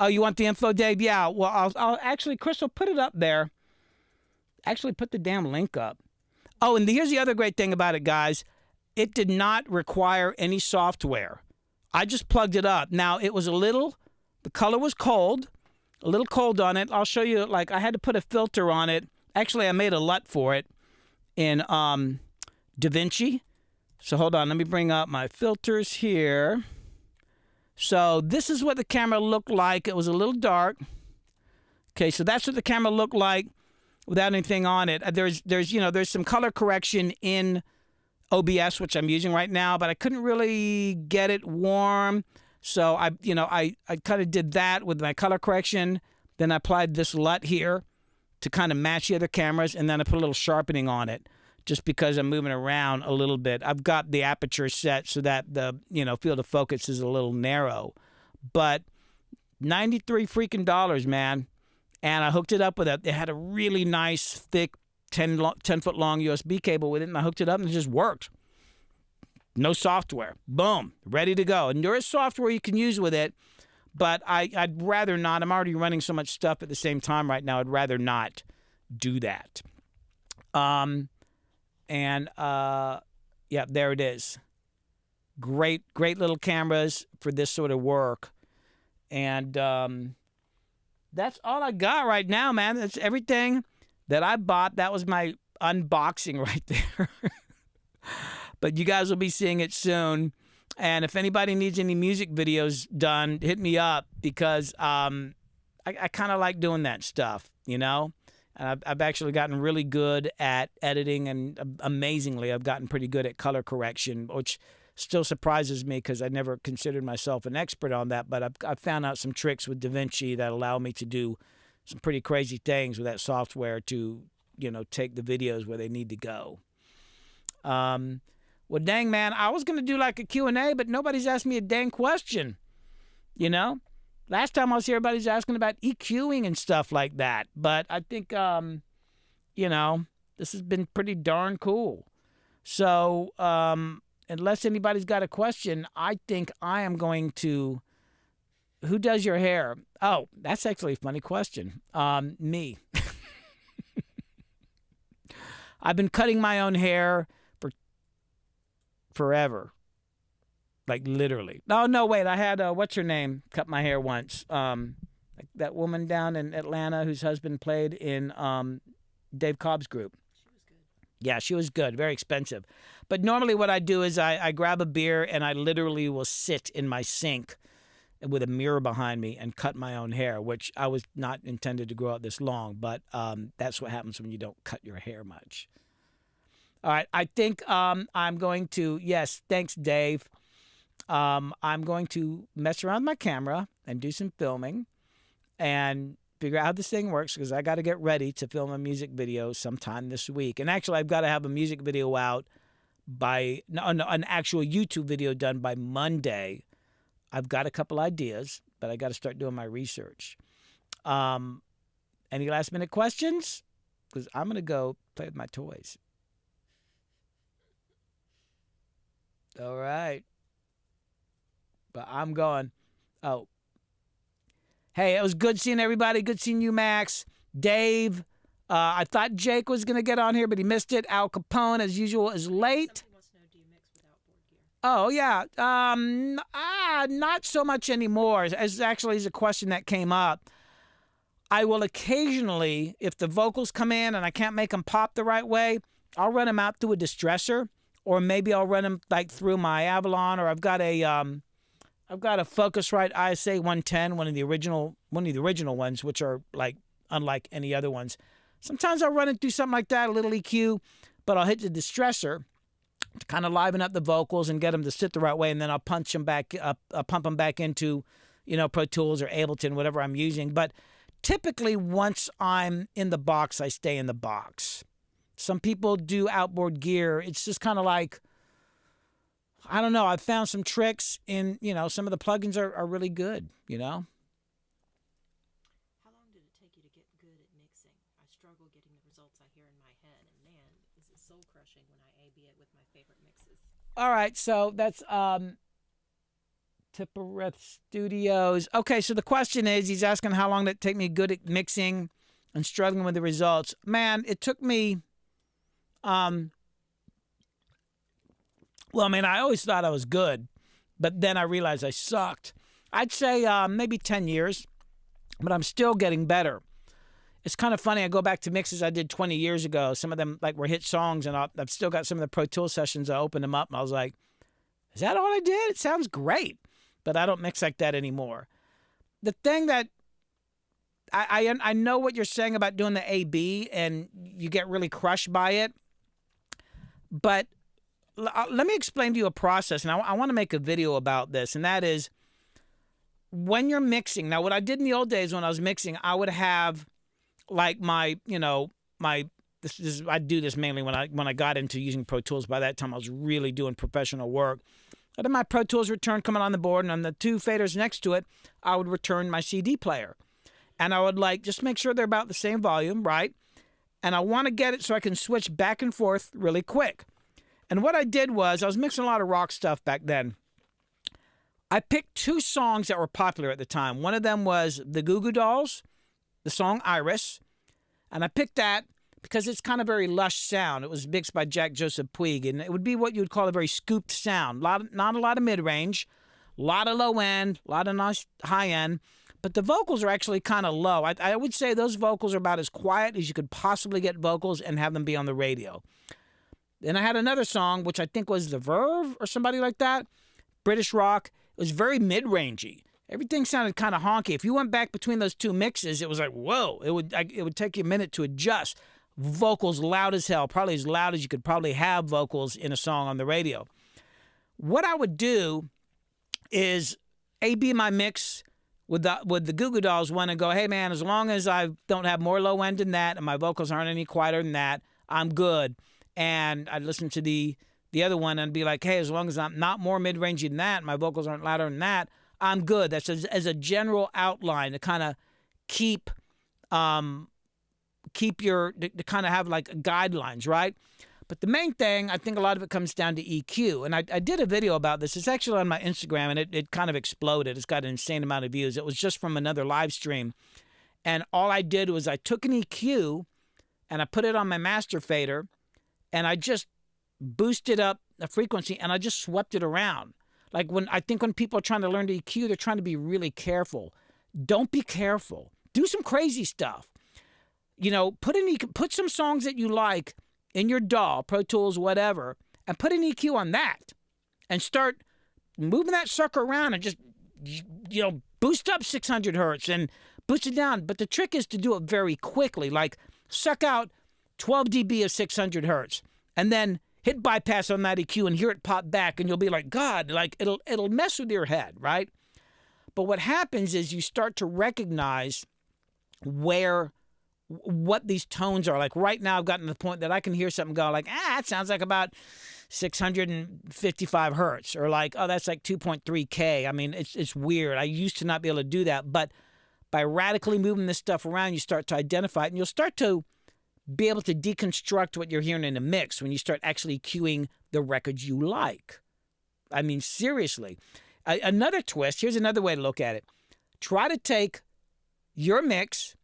Oh, you want the info, Dave? Yeah, well, I'll actually, Crystal, put it up there. Actually, put the damn link up. Oh, and here's the other great thing about it, guys. It did not require any software. I just plugged it up. Now, it was the color was cold, a little cold on it. I'll show you, like, I had to put a filter on it. Actually, I made a LUT for it in DaVinci. So hold on, let me bring up my filters here. So this is what the camera looked like. It was a little dark. Okay, so that's what the camera looked like without anything on it. There's some color correction in OBS, which I'm using right now, but I couldn't really get it warm. So I kind of did that with my color correction. Then I applied this LUT here to kind of match the other cameras, and then I put a little sharpening on it just because I'm moving around a little bit. I've got the aperture set so that the field of focus is a little narrow. But $93 freaking, man. And I hooked it up with it had a really nice, thick 10-foot long USB cable with it, and I hooked it up, and it just worked. No software. Boom. Ready to go. And there is software you can use with it, but I'd rather not. I'm already running so much stuff at the same time right now. I'd rather not do that. Yeah, there it is. Great little cameras for this sort of work. And that's all I got right now, man. That's everything that I bought. That was my unboxing right there. But you guys will be seeing it soon. And if anybody needs any music videos done, hit me up, because I kind of like doing that stuff, you know? And I've actually gotten really good at editing, and amazingly, I've gotten pretty good at color correction, which still surprises me because I never considered myself an expert on that. But I've found out some tricks with DaVinci that allow me to do some pretty crazy things with that software to, you know, take the videos where they need to go. Well, dang, man, I was going to do like a Q&A, but nobody's asked me a dang question, you know? Last time I was here, everybody's asking about EQing and stuff like that. But I think, you know, this has been pretty darn cool. So unless anybody's got a question, I think I am going to... Who does your hair? Oh, that's actually a funny question. Me. I've been cutting my own hair for forever. Like, literally. No, wait. I had, what's her name, cut my hair once. Like that woman down in Atlanta whose husband played in Dave Cobb's group. She was good. Yeah, she was good. Very expensive. But normally what I do is I grab a beer and I literally will sit in my sink with a mirror behind me and cut my own hair, which I was not intended to grow out this long. But that's what happens when you don't cut your hair much. All right. I think I'm going to, yes, thanks, Dave. I'm going to mess around with my camera and do some filming and figure out how this thing works, because I got to get ready to film a music video sometime this week. And actually, I've got to have a music video out by an actual YouTube video done by Monday. I've got a couple ideas, but I got to start doing my research. Any last minute questions? Because I'm going to go play with my toys. All right. But I'm going. Oh. Hey, it was good seeing everybody. Good seeing you, Max. Dave. I thought Jake was going to get on here, but he missed it. Al Capone, as usual, is late. Somebody wants to know, do you mix with outboard gear? Oh, yeah. Not so much anymore. As actually is a question that came up. I will occasionally, if the vocals come in and I can't make them pop the right way, I'll run them out through a distressor, or maybe I'll run them like through my Avalon, or I've got a Focusrite ISA 110, one of the original ones, which are like unlike any other ones. Sometimes I'll run it through something like that, a little EQ, but I'll hit the distressor to kind of liven up the vocals and get them to sit the right way, and then I'll pump them back into, you know, Pro Tools or Ableton, whatever I'm using. But typically, once I'm in the box, I stay in the box. Some people do outboard gear. It's just kind of like, I don't know. I've found some tricks in, you know, some of the plugins are really good, you know. How long did it take you to get good at mixing? I struggle getting the results I hear in my head, and man, is it soul crushing when I A/B it with my favorite mixes. All right, so that's Tippereth Studios. Okay, so the question is, he's asking how long did it take me good at mixing and struggling with the results. Man, it took me, well, I mean, I always thought I was good, but then I realized I sucked. I'd say maybe 10 years, but I'm still getting better. It's kind of funny. I go back to mixes I did 20 years ago. Some of them like were hit songs, and I've still got some of the Pro Tools sessions. I opened them up, and I was like, is that all I did? It sounds great, but I don't mix like that anymore. The thing that I know what you're saying about doing the A/B, and you get really crushed by it, but let me explain to you a process, and I want to make a video about this, and that is when you're mixing. Now, what I did in the old days when I was mixing, I would have like I do this mainly when I got into using Pro Tools. By that time, I was really doing professional work. I had my Pro Tools return coming on the board, and on the two faders next to it, I would return my CD player. And I would like just make sure they're about the same volume, right? And I want to get it so I can switch back and forth really quick. And what I did was I was mixing a lot of rock stuff back then. I picked 2 songs that were popular at the time. One of them was the Goo Goo Dolls, the song Iris. And I picked that because it's kind of very lush sound. It was mixed by Jack Joseph Puig, and it would be what you would call a very scooped sound. Not a lot of mid-range, a lot of low end, a lot of nice high end. But the vocals are actually kind of low. I would say those vocals are about as quiet as you could possibly get vocals and have them be on the radio. Then I had another song, which I think was The Verve or somebody like that, British rock. It was very mid-rangey. Everything sounded kind of honky. If you went back between those 2 mixes, it was like, whoa. It would take you a minute to adjust. Vocals loud as hell, probably as loud as you could probably have vocals in a song on the radio. What I would do is A-B my mix with the Goo Goo Dolls one and go, hey, man, as long as I don't have more low end than that and my vocals aren't any quieter than that, I'm good. And I'd listen to the other one and be like, hey, as long as I'm not more mid-rangey than that, my vocals aren't louder than that, I'm good. That's as a general outline to kind of keep your, to kind of have like guidelines, right? But the main thing, I think a lot of it comes down to EQ. And I did a video about this. It's actually on my Instagram, and it kind of exploded. It's got an insane amount of views. It was just from another live stream. And all I did was I took an EQ, and I put it on my master fader, and I just boosted up the frequency, and I just swept it around. Like when people are trying to learn to EQ, they're trying to be really careful. Don't be careful. Do some crazy stuff. You know, put some songs that you like in your DAW, Pro Tools, whatever, and put an EQ on that, and start moving that sucker around and just, you know, boost up 600 hertz and boost it down. But the trick is to do it very quickly, like suck out 12 dB of 600 hertz, and then hit bypass on that EQ and hear it pop back, and you'll be like, God, like it'll mess with your head, right? But what happens is you start to recognize what these tones are. Like right now I've gotten to the point that I can hear something go like, it sounds like about 655 hertz, or like, oh, that's like 2.3K. I mean, it's weird. I used to not be able to do that, but by radically moving this stuff around, you start to identify it, and you'll start to be able to deconstruct what you're hearing in a mix when you start actually cueing the records you like. I mean, seriously. Another twist, here's another way to look at it. Try to take your mix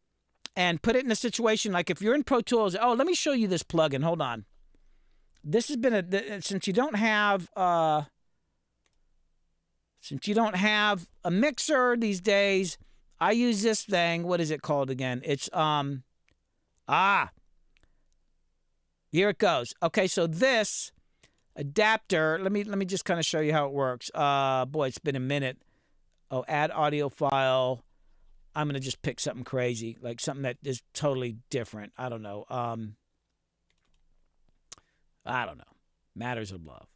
and put it in a situation like if you're in Pro Tools. Oh, let me show you this plugin. Hold on. This has been since you don't have a mixer these days, I use this thing. What is it called again? It's here it goes. Okay, so this adapter, let me just kind of show you how it works. Boy, it's been a minute. Oh, add audio file. I'm going to just pick something crazy, like something that is totally different. I don't know. Matters of love.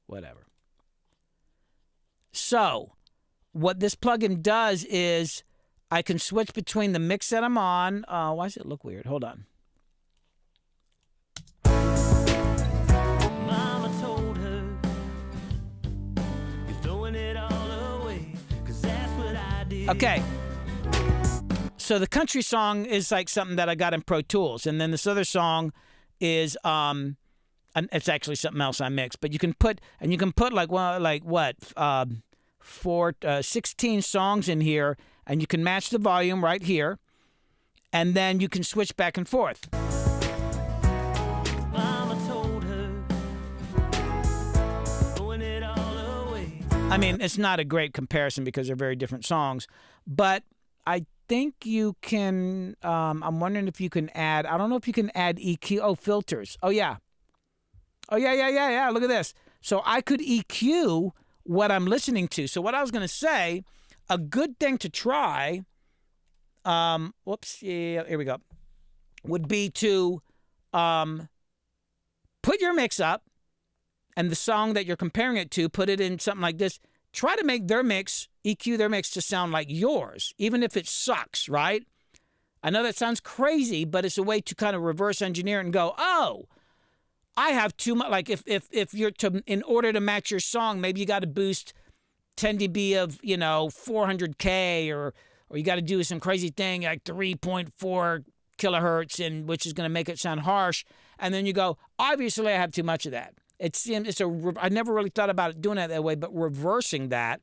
Whatever. So, what this plugin does is I can switch between the mix that I'm on. Why does it look weird? Hold on. Mama told her, you're throwing it all away, 'cause that's what I did. Okay. So the country song is like something that I got in Pro Tools, and then this other song is and it's actually something else I mixed. But you can put like 16 songs in here, and you can match the volume right here, and then you can switch back and forth. Mama told her, throwing it all away. I mean, it's not a great comparison because they're very different songs, but I think you can, I'm wondering if you can add, I don't know if you can add EQ, filters. Oh, yeah. Look at this. So I could EQ what I'm listening to. So what I was going to say, a good thing to try, here we go, would be to put your mix up, and the song that you're comparing it to, put it in something like this. Try to make their mix, EQ their mix to sound like yours, even if it sucks, right? I know that sounds crazy, but it's a way to kind of reverse engineer it and go, oh, I have too much. Like if you're in order to match your song, maybe you got to boost 10 dB of, 400K, or you got to do some crazy thing like 3.4 kilohertz, which is going to make it sound harsh. And then you go, obviously I have too much of that. I never really thought about it doing it that way, but reversing that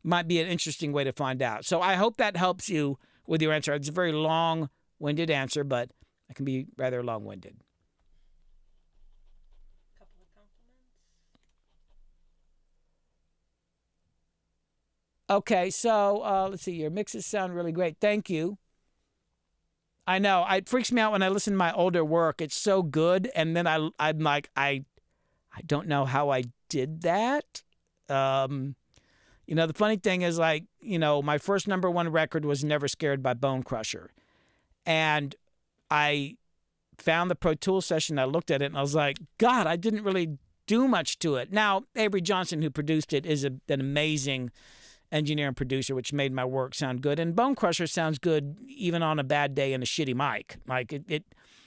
might be an interesting way to find out. So I hope that helps you with your answer. It's a very long-winded answer, but it can be rather long-winded. Couple of compliments. Okay, so let's see. Your mixes sound really great. Thank you. I know. It freaks me out when I listen to my older work. It's so good, and then I'm like, I don't know how I did that. The funny thing is, like, my first #1 record was Never Scared by Bone Crusher. And I found the Pro Tools session. I looked at it, and I was like, God, I didn't really do much to it. Now, Avery Johnson, who produced it, is an amazing engineer and producer, which made my work sound good. And Bone Crusher sounds good even on a bad day and a shitty mic. Like,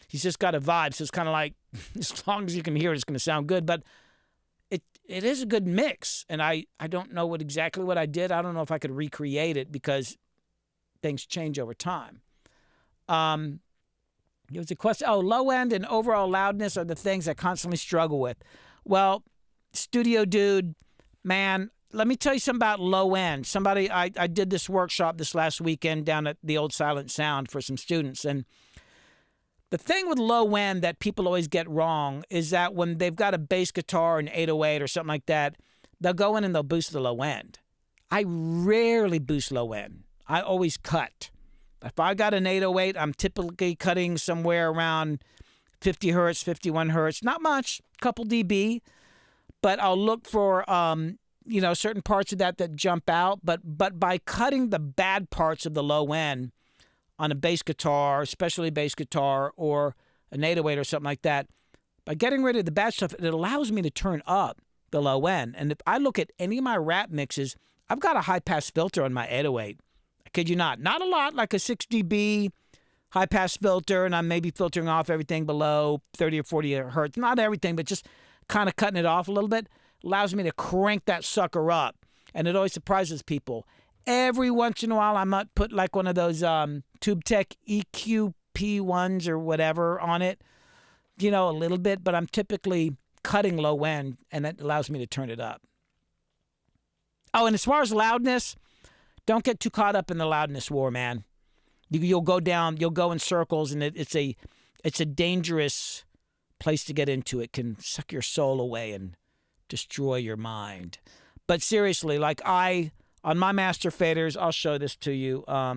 he's just got a vibe. So it's kind of like, as long as you can hear it, it's going to sound good. But it is a good mix, and I don't know exactly what I did. I don't know if I could recreate it because things change over time. There was a question. Low end and overall loudness are the things I constantly struggle with. Well, studio dude, man, let me tell you something about low end. I did this workshop this last weekend down at the old Silent Sound for some students, and the thing with low end that people always get wrong is that when they've got a bass guitar, an 808 or something like that, they'll go in and they'll boost the low end. I rarely boost low end. I always cut. If I got an 808, I'm typically cutting somewhere around 50 hertz, 51 hertz. Not much, a couple dB, but I'll look for certain parts of that jump out. But by cutting the bad parts of the low end on a bass guitar, especially bass guitar, or an 808 or something like that, by getting rid of the bad stuff, it allows me to turn up the low end. And if I look at any of my rap mixes, I've got a high-pass filter on my 808. I kid you not. Not a lot, like a 6 dB high-pass filter, and I'm maybe filtering off everything below 30 or 40 hertz. Not everything, but just kind of cutting it off a little bit. Allows me to crank that sucker up. And it always surprises people. Every once in a while, I might put like one of those TubeTech EQP1s or whatever on it, a little bit, but I'm typically cutting low end, and that allows me to turn it up. Oh, and as far as loudness, don't get too caught up in the loudness war, man. You'll go in circles, and it's a dangerous place to get into. It can suck your soul away and destroy your mind. But seriously, like on my master faders, I'll show this to you. He says, I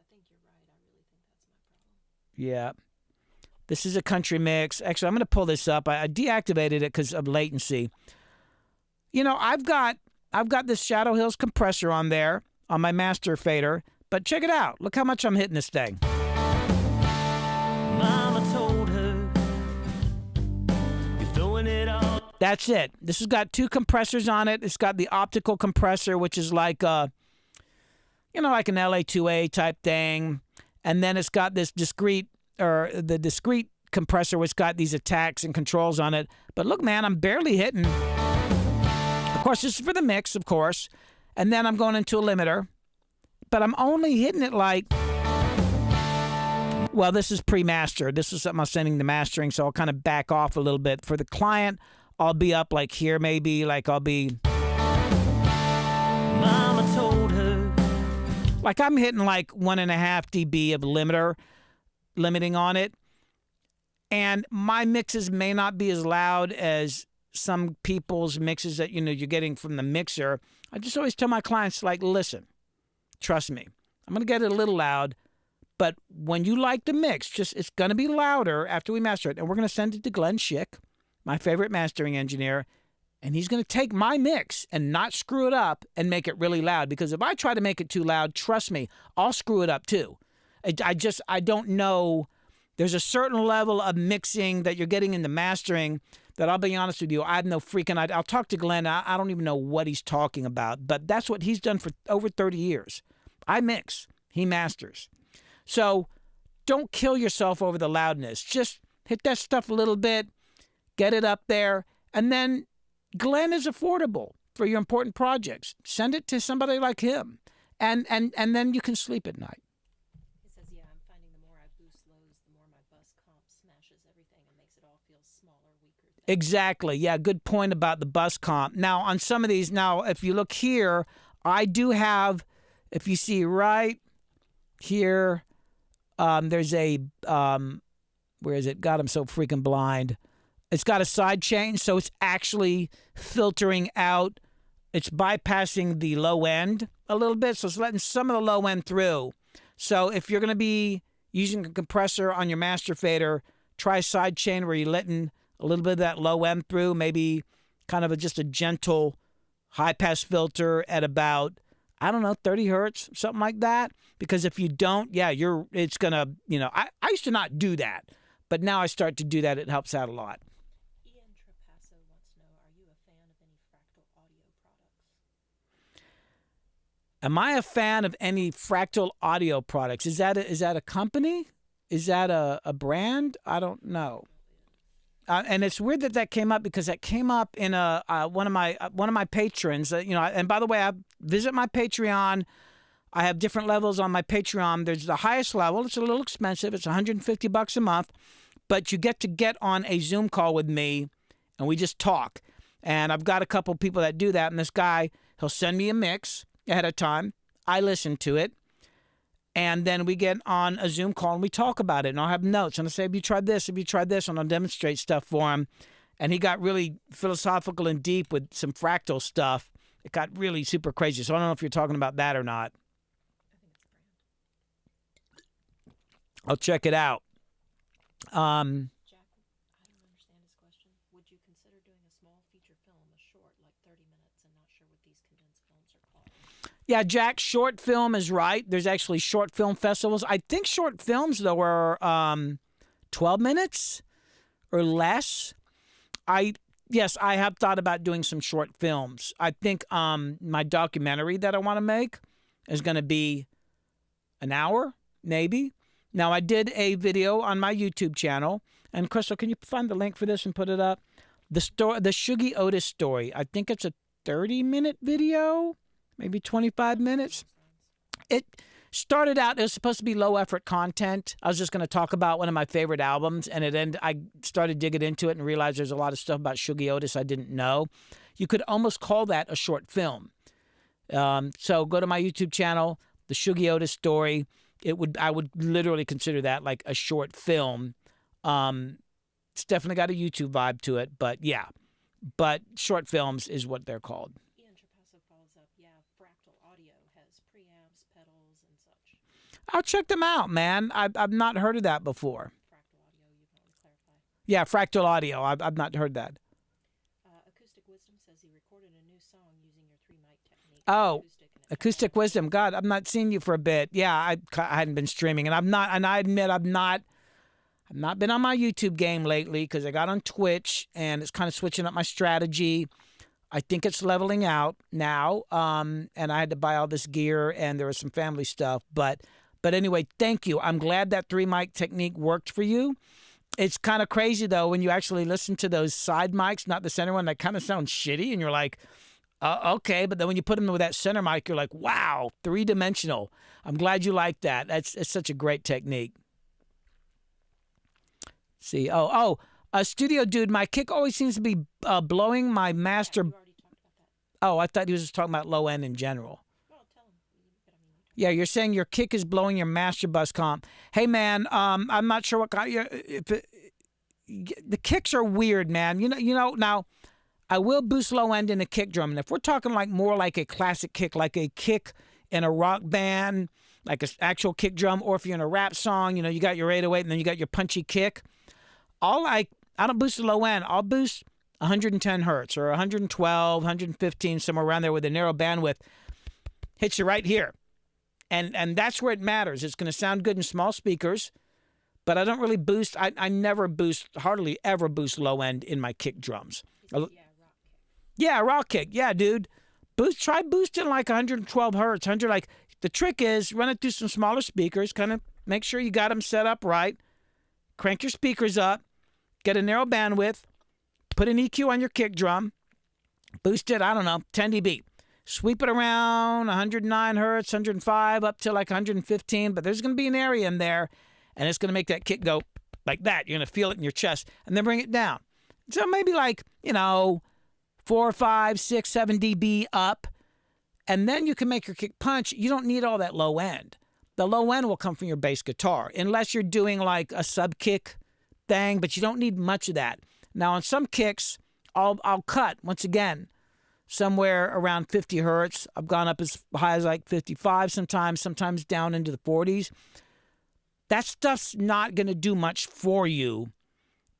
think you're right. I really think that's my problem. Yeah. This is a country mix. Actually, I'm going to pull this up. I deactivated it because of latency. I've got this Shadow Hills compressor on there on my master fader, but check it out. Look how much I'm hitting this thing. Mama told her, you're throwing it all. That's it. This has got 2 compressors on it. It's got the optical compressor, which is like like an LA2A type thing. And then it's got this discrete compressor, which got these attacks and controls on it. But look, man, I'm barely hitting. Of course, this is for the mix, of course. And then I'm going into a limiter. But I'm only hitting it like, well, this is pre-master. This is something I'm sending to mastering, so I'll kind of back off a little bit. For the client, I'll be up like here maybe, like I'll be... Mama told her. Like I'm hitting like 1.5 dB of limiting on it. And my mixes may not be as loud as some people's mixes that, you're getting from the mixer. I just always tell my clients, like, listen, trust me, I'm going to get it a little loud, but when you like the mix, it's going to be louder after we master it. And we're going to send it to Glenn Schick, my favorite mastering engineer, and he's going to take my mix and not screw it up and make it really loud. Because if I try to make it too loud, trust me, I'll screw it up too. I don't know. There's a certain level of mixing that you're getting in the mastering that, I'll be honest with you, I have no freaking idea. I'll talk to Glenn. I don't even know what he's talking about, but that's what he's done for over 30 years. I mix. He masters. So don't kill yourself over the loudness. Just hit that stuff a little bit, get it up there, and then Glenn is affordable for your important projects. Send it to somebody like him, and then you can sleep at night. He says, yeah, I'm finding the more I boost lows, the more my bus comp smashes everything and makes it all feel smaller Exactly. Yeah, good point about the bus comp. Now, on some of these, now, if you look here, I do have, if you see right here, there's a, where is it? God, I'm so freaking blind. It's got a side change, so it's actually filtering out. It's bypassing the low end a little bit, so it's letting some of the low end through. So if you're going to be using a compressor on your master fader, try side chain where you're letting a little bit of that low end through, maybe kind of just a gentle high pass filter at about, I don't know, 30 hertz, something like that. Because if you don't, yeah, it's going to, I used to not do that, but now I start to do that. It helps out a lot. Ian Trapasso wants to know, are you a fan of any Fractal audio products? Am I a fan of any Fractal audio products? Is that a company? Is that a brand? I don't know. And it's weird that came up because that came up in one of my patrons. And by the way, I visit my Patreon. I have different levels on my Patreon. There's the highest level. It's a little expensive. It's $150 a month, but you get on a Zoom call with me, and we just talk. And I've got a couple people that do that. And this guy, he'll send me a mix ahead of time. I listen to it. And then we get on a Zoom call and we talk about it. And I'll have notes. And I'll say, have you tried this? Have you tried this? And I'll demonstrate stuff for him. And he got really philosophical and deep with some fractal stuff. It got really super crazy. So I don't know if you're talking about that or not. I think it's a brand. I'll check it out. Jack, I don't understand his question. Would you consider doing a small feature film, a short, like 30 minutes? I'm not sure what these condensed films are called. Yeah, Jack, short film is right. There's actually short film festivals. I think short films, though, are 12 minutes or less. Yes, I have thought about doing some short films. I think my documentary that I want to make is going to be an hour, maybe. Now, I did a video on my YouTube channel. And, Crystal, can you find the link for this and put it up? The Shuggy Otis story. I think it's a 30-minute video. Maybe 25 minutes. It started out, it was supposed to be low-effort content. I was just going to talk about one of my favorite albums, and I started digging into it and realized there's a lot of stuff about Shuggy Otis I didn't know. You could almost call that a short film. So go to my YouTube channel, The Shuggy Otis Story. I would literally consider that like a short film. It's definitely got a YouTube vibe to it, but yeah. But short films is what they're called. I'll check them out, man. I've not heard of that before. Fractal audio, you can always clarify. Yeah, fractal audio. I've not heard that. Acoustic Wisdom says he recorded a new song using your 3-mic technique. Oh, Acoustic Wisdom. God, I've not seen you for a bit. Yeah, I hadn't been streaming, and I admit I've not been on my YouTube game lately because I got on Twitch, and it's kind of switching up my strategy. I think it's leveling out now, and I had to buy all this gear, and there was some family stuff, But anyway, thank you. I'm glad that 3-mic technique worked for you. It's kind of crazy, though, when you actually listen to those side mics, not the center one, that kind of sounds shitty. And you're like, okay. But then when you put them with that center mic, you're like, wow, 3-dimensional. I'm glad you like that. It's such a great technique. Let's see. Studio Dude, my kick always seems to be blowing my master. You already talked about that. Oh, I thought he was just talking about low end in general. Yeah, you're saying your kick is blowing your master bus comp. Hey, man, I'm not sure what kind. The kicks are weird, man. Now, I will boost low end in a kick drum, and if we're talking like more like a classic kick, like a kick in a rock band, like an actual kick drum, or if you're in a rap song, you got your 808 and then you got your punchy kick. I don't boost the low end. I'll boost 110 hertz or 112, 115, somewhere around there with a narrow bandwidth. Hits you right here. And that's where it matters. It's going to sound good in small speakers, but I don't really boost. I never boost, hardly ever boost low end in my kick drums. Yeah, rock kick. Yeah, rock kick. Yeah, dude. Try boosting like 112 hertz. The trick is run it through some smaller speakers. Kind of make sure you got them set up right. Crank your speakers up. Get a narrow bandwidth. Put an EQ on your kick drum. Boost it, 10 dB. Sweep it around 109 hertz, 105, up to like 115. But there's going to be an area in there, and it's going to make that kick go like that. You're going to feel it in your chest. And then bring it down. So maybe like, 4, 5, 6, 7 dB up. And then you can make your kick punch. You don't need all that low end. The low end will come from your bass guitar, unless you're doing like a sub kick thing, but you don't need much of that. Now on some kicks, I'll cut, once again, somewhere around 50 hertz. I've gone up as high as like 55 sometimes down into the 40s. That stuff's not going to do much for you.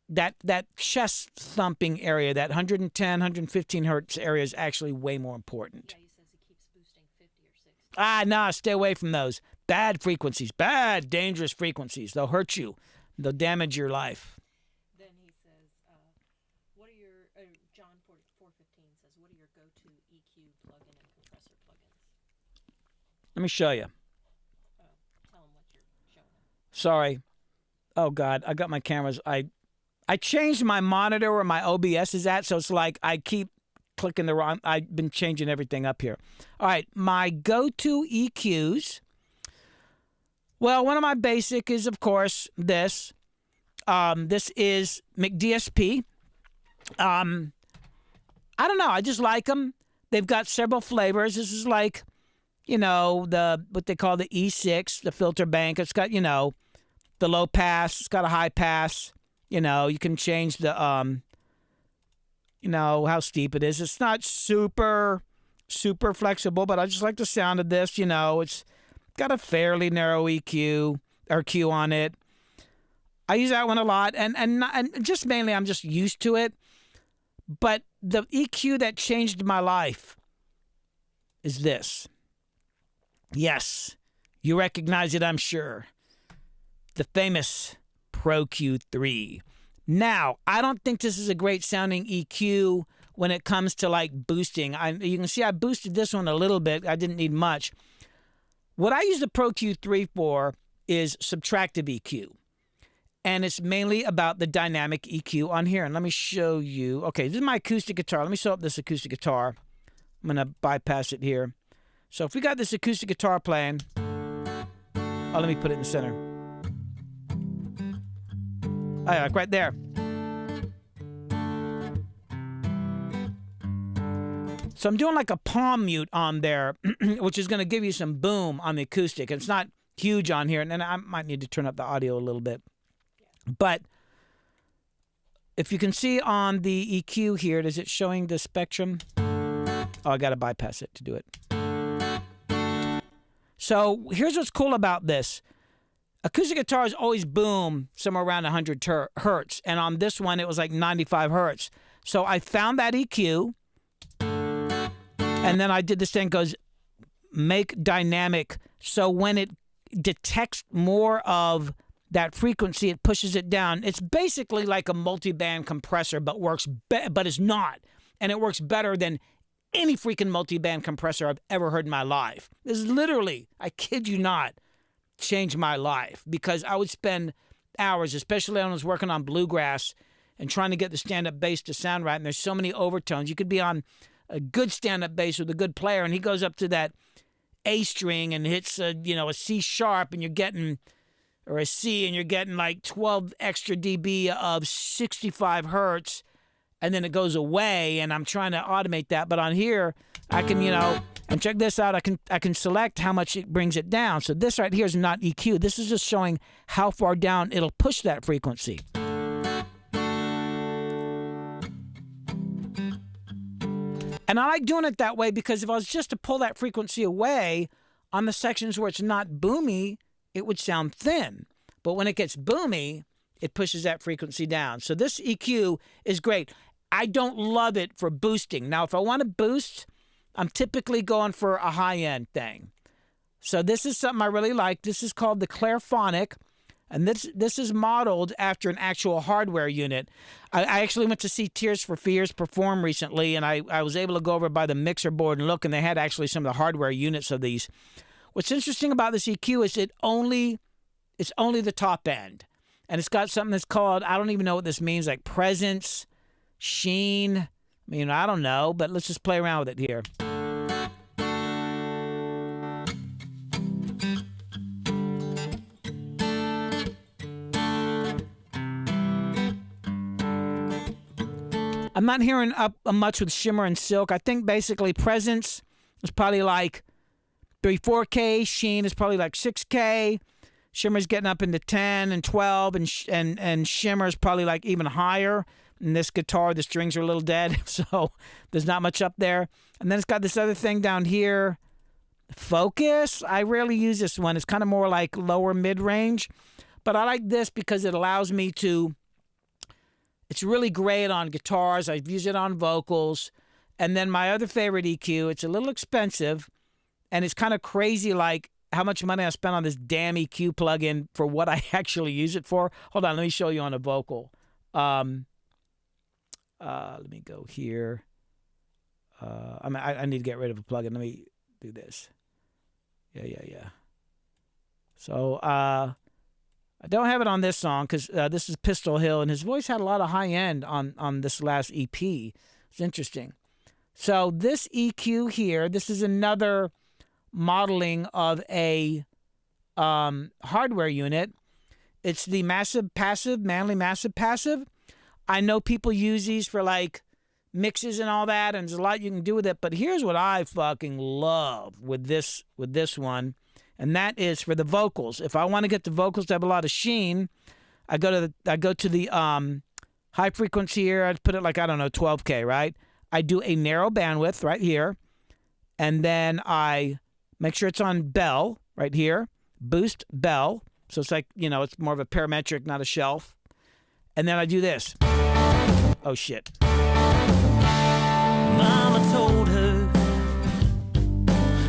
That chest thumping area, that 110, 115 hertz area is actually way more important. Yeah, he says he keeps boosting 50 or 60. No, stay away from those. Bad frequencies, bad, dangerous frequencies. They'll hurt you. They'll damage your life. Then he says, what are your, John 415 says, what are your go-to EQ plugin and compressor plugins? Let me show you. Tell him what you're showing him. Sorry. Oh, God, I got my cameras. I changed my monitor where my OBS is at, so it's like I keep clicking the wrong. I've been changing everything up here. All right, my go-to EQs. Well, one of my basic is, of course, this. This is McDSP. I don't know. I just like them. They've got several flavors. This is like, what they call the E6, the filter bank. It's got, the low pass. It's got a high pass. You can change the, how steep it is. It's not super, super flexible, but I just like the sound of this. It's got a fairly narrow EQ or Q on it. I use that one a lot, and just mainly I'm just used to it. But the EQ that changed my life is this. Yes, you recognize it, I'm sure. The famous Pro Q3. Now, I don't think this is a great sounding EQ when it comes to like boosting. You can see I boosted this one a little bit. I didn't need much. What I use the Pro Q3 for is subtractive EQ. And it's mainly about the dynamic EQ on here. And let me show you. Okay, this is my acoustic guitar. Let me show up this acoustic guitar. I'm going to bypass it here. So if we got this acoustic guitar playing. Oh, let me put it in the center. Oh, yeah, like right there. So I'm doing like a palm mute on there, which is going to give you some boom on the acoustic. It's not huge on here, and then I might need to turn up the audio a little bit. But if you can see on the EQ here, is it showing the spectrum? Oh, I got to bypass it to do it. So here's what's cool about this. Acoustic guitars always boom somewhere around 100 hertz. And on this one, it was like 95 hertz. So I found that EQ. And then I did this thing goes make dynamic. So when it detects more of that frequency, it pushes it down. It's basically like a multi-band compressor, but but it's not. And it works better than any freaking multi-band compressor I've ever heard in my life. This is literally, I kid you not, changed my life because I would spend hours, especially when I was working on bluegrass and trying to get the stand-up bass to sound right. And there's so many overtones. You could be on a good stand-up bass with a good player, and he goes up to that A string and hits a C sharp, and you're getting, or a C, and you're getting like 12 extra dB of 65 hertz, and then it goes away, and I'm trying to automate that. But on here, I can, and check this out, I can select how much it brings it down. So this right here is not EQ. This is just showing how far down it'll push that frequency. And I like doing it that way because if I was just to pull that frequency away on the sections where it's not boomy, it would sound thin. But when it gets boomy, it pushes that frequency down. So this EQ is great. I don't love it for boosting. Now, if I want to boost, I'm typically going for a high-end thing. So this is something I really like. This is called the Clairphonic. And this is modeled after an actual hardware unit. I actually went to see Tears for Fears perform recently, and I was able to go over by the mixer board and look, and they had actually some of the hardware units of these. What's interesting about this EQ is it's only the top end. And it's got something that's called, I don't even know what this means, like presence, sheen. I don't know, but let's just play around with it here. I'm not hearing up much with Shimmer and Silk. I think basically Presence is probably like 3-4K. Sheen is probably like 6K. Shimmer's getting up into 10 and 12, and Shimmer's probably like even higher. And this guitar, the strings are a little dead, so there's not much up there. And then it's got this other thing down here, Focus. I rarely use this one. It's kind of more like lower mid-range. But I like this because it allows me to, it's really great on guitars. I've used it on vocals. And then my other favorite EQ, it's a little expensive, and it's kind of crazy like how much money I spent on this damn EQ plugin for what I actually use it for. Hold on, let me show you on a vocal. Let me go here. I need to get rid of a plugin. Let me do this. Yeah. So I don't have it on this song because this is Pistol Hill, and his voice had a lot of high end on this last EP. It's interesting. So this EQ here, this is another modeling of a hardware unit. It's the Massive Passive, Manly Massive Passive. I know people use these for like mixes and all that, and there's a lot you can do with it. But here's what I fucking love with this one, and that is for the vocals. If I want to get the vocals to have a lot of sheen, I go to the high frequency here. I'd put it like, I don't know, 12K, right? I do a narrow bandwidth right here, and then I make sure it's on bell right here, boost bell. So it's like, you know, it's more of a parametric, not a shelf. And then I do this. Oh, shit. Mama told her,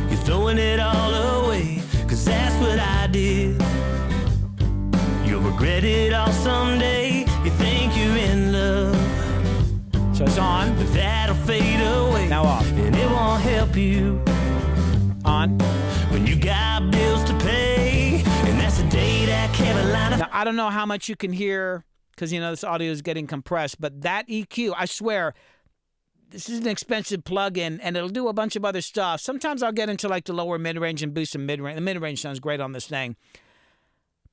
you're throwing it all away, 'cause that's what I did. You'll regret it all someday. You think you're in love, So it's on. but that'll fade away. Now off. And it won't help you On. when you got bills to pay. And that's the day that Carolina. Now, I don't know how much you can hear because, you know, this audio is getting compressed, but that EQ, I swear, this is an expensive plugin, and it'll do a bunch of other stuff. Sometimes I'll get into like the lower mid-range and boost some mid-range. The mid-range sounds great on this thing.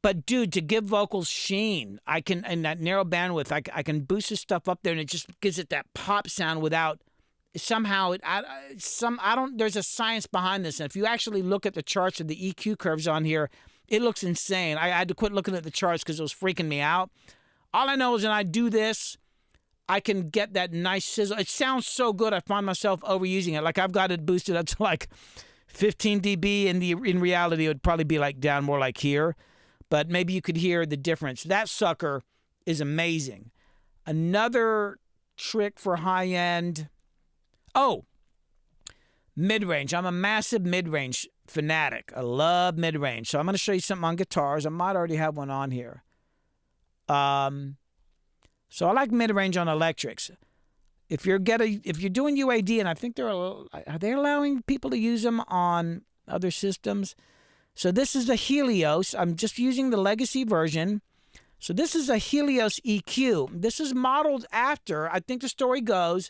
But, dude, to give vocals sheen, I can, in that narrow bandwidth, I can boost this stuff up there, and it just gives it that pop sound without, somehow, there's a science behind this. And if you actually look at the charts of the EQ curves on here, it looks insane. I had to quit looking at the charts because it was freaking me out. All I know is when I do this, I can get that nice sizzle. It sounds so good, I find myself overusing it. Like I've got it boosted up to like 15 dB, and in reality, it would probably be like down more like here. But maybe you could hear the difference. That sucker is amazing. Another trick for high-end. Oh, mid-range. I'm a massive mid-range fanatic. I love mid-range. So I'm going to show you something on guitars. I might already have one on here. So I like mid-range on electrics. If you're doing UAD, and I think are they allowing people to use them on other systems? So this is a Helios. I'm just using the legacy version. So this is a Helios EQ. This is modeled after, I think the story goes,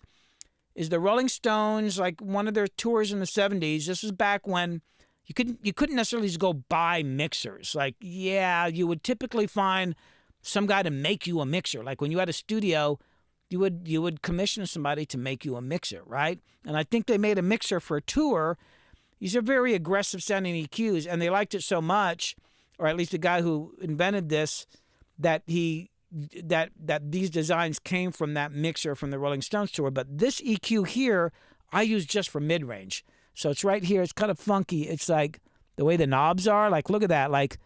is the Rolling Stones, like one of their tours in the 70s. This is back when you couldn't necessarily just go buy mixers. Like, yeah, you would typically find some guy to make you a mixer. Like when you had a studio, you would commission somebody to make you a mixer, right? And I think they made a mixer for a tour. These are very aggressive sounding EQs, and they liked it so much, or at least the guy who invented this, that these designs came from that mixer from the Rolling Stones tour. But this EQ here, I use just for mid-range. So it's right here. It's kind of funky. It's like the way the knobs are. Like, look at that. Like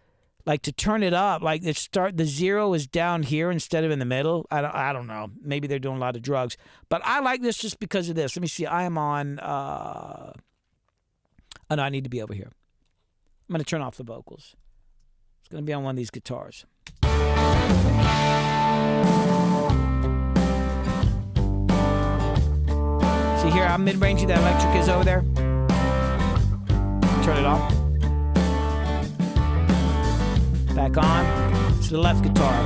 to turn it up, like the zero is down here instead of in the middle. I don't know. Maybe they're doing a lot of drugs. But I like this just because of this. Let me see. I am on... oh, no, I need to be over here. I'm going to turn off the vocals. It's going to be on one of these guitars. See here how mid-rangey that electric is over there? Turn it off. Back on. It's the left guitar.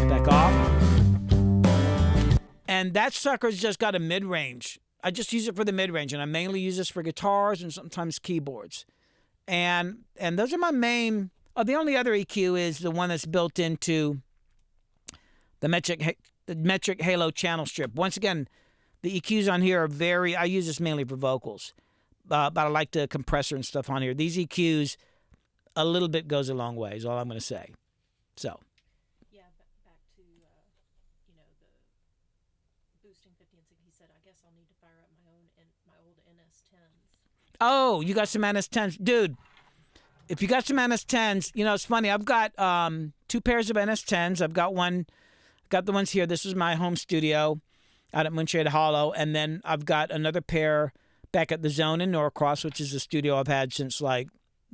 Back off. And that sucker's just got a mid-range. I just use it for the mid-range, and I mainly use this for guitars and sometimes keyboards. And those are my main... Oh, the only other EQ is the one that's built into the metric halo channel strip. Once again, the EQs on here are very, I use this mainly for vocals, but I like the compressor and stuff on here. These EQs, a little bit goes a long way is all I'm going to say. So. Yeah, back to, the boosting 50 and 60. He said, I guess I'll need to fire up my old NS10s. Oh, you got some NS10s. Dude, if you got some NS10s, it's funny. I've got 2 pairs of NS10s. I've got the ones here. This is my home studio out at Moonshade Hollow. And then I've got another pair back at the Zone in Norcross, which is a studio I've had since,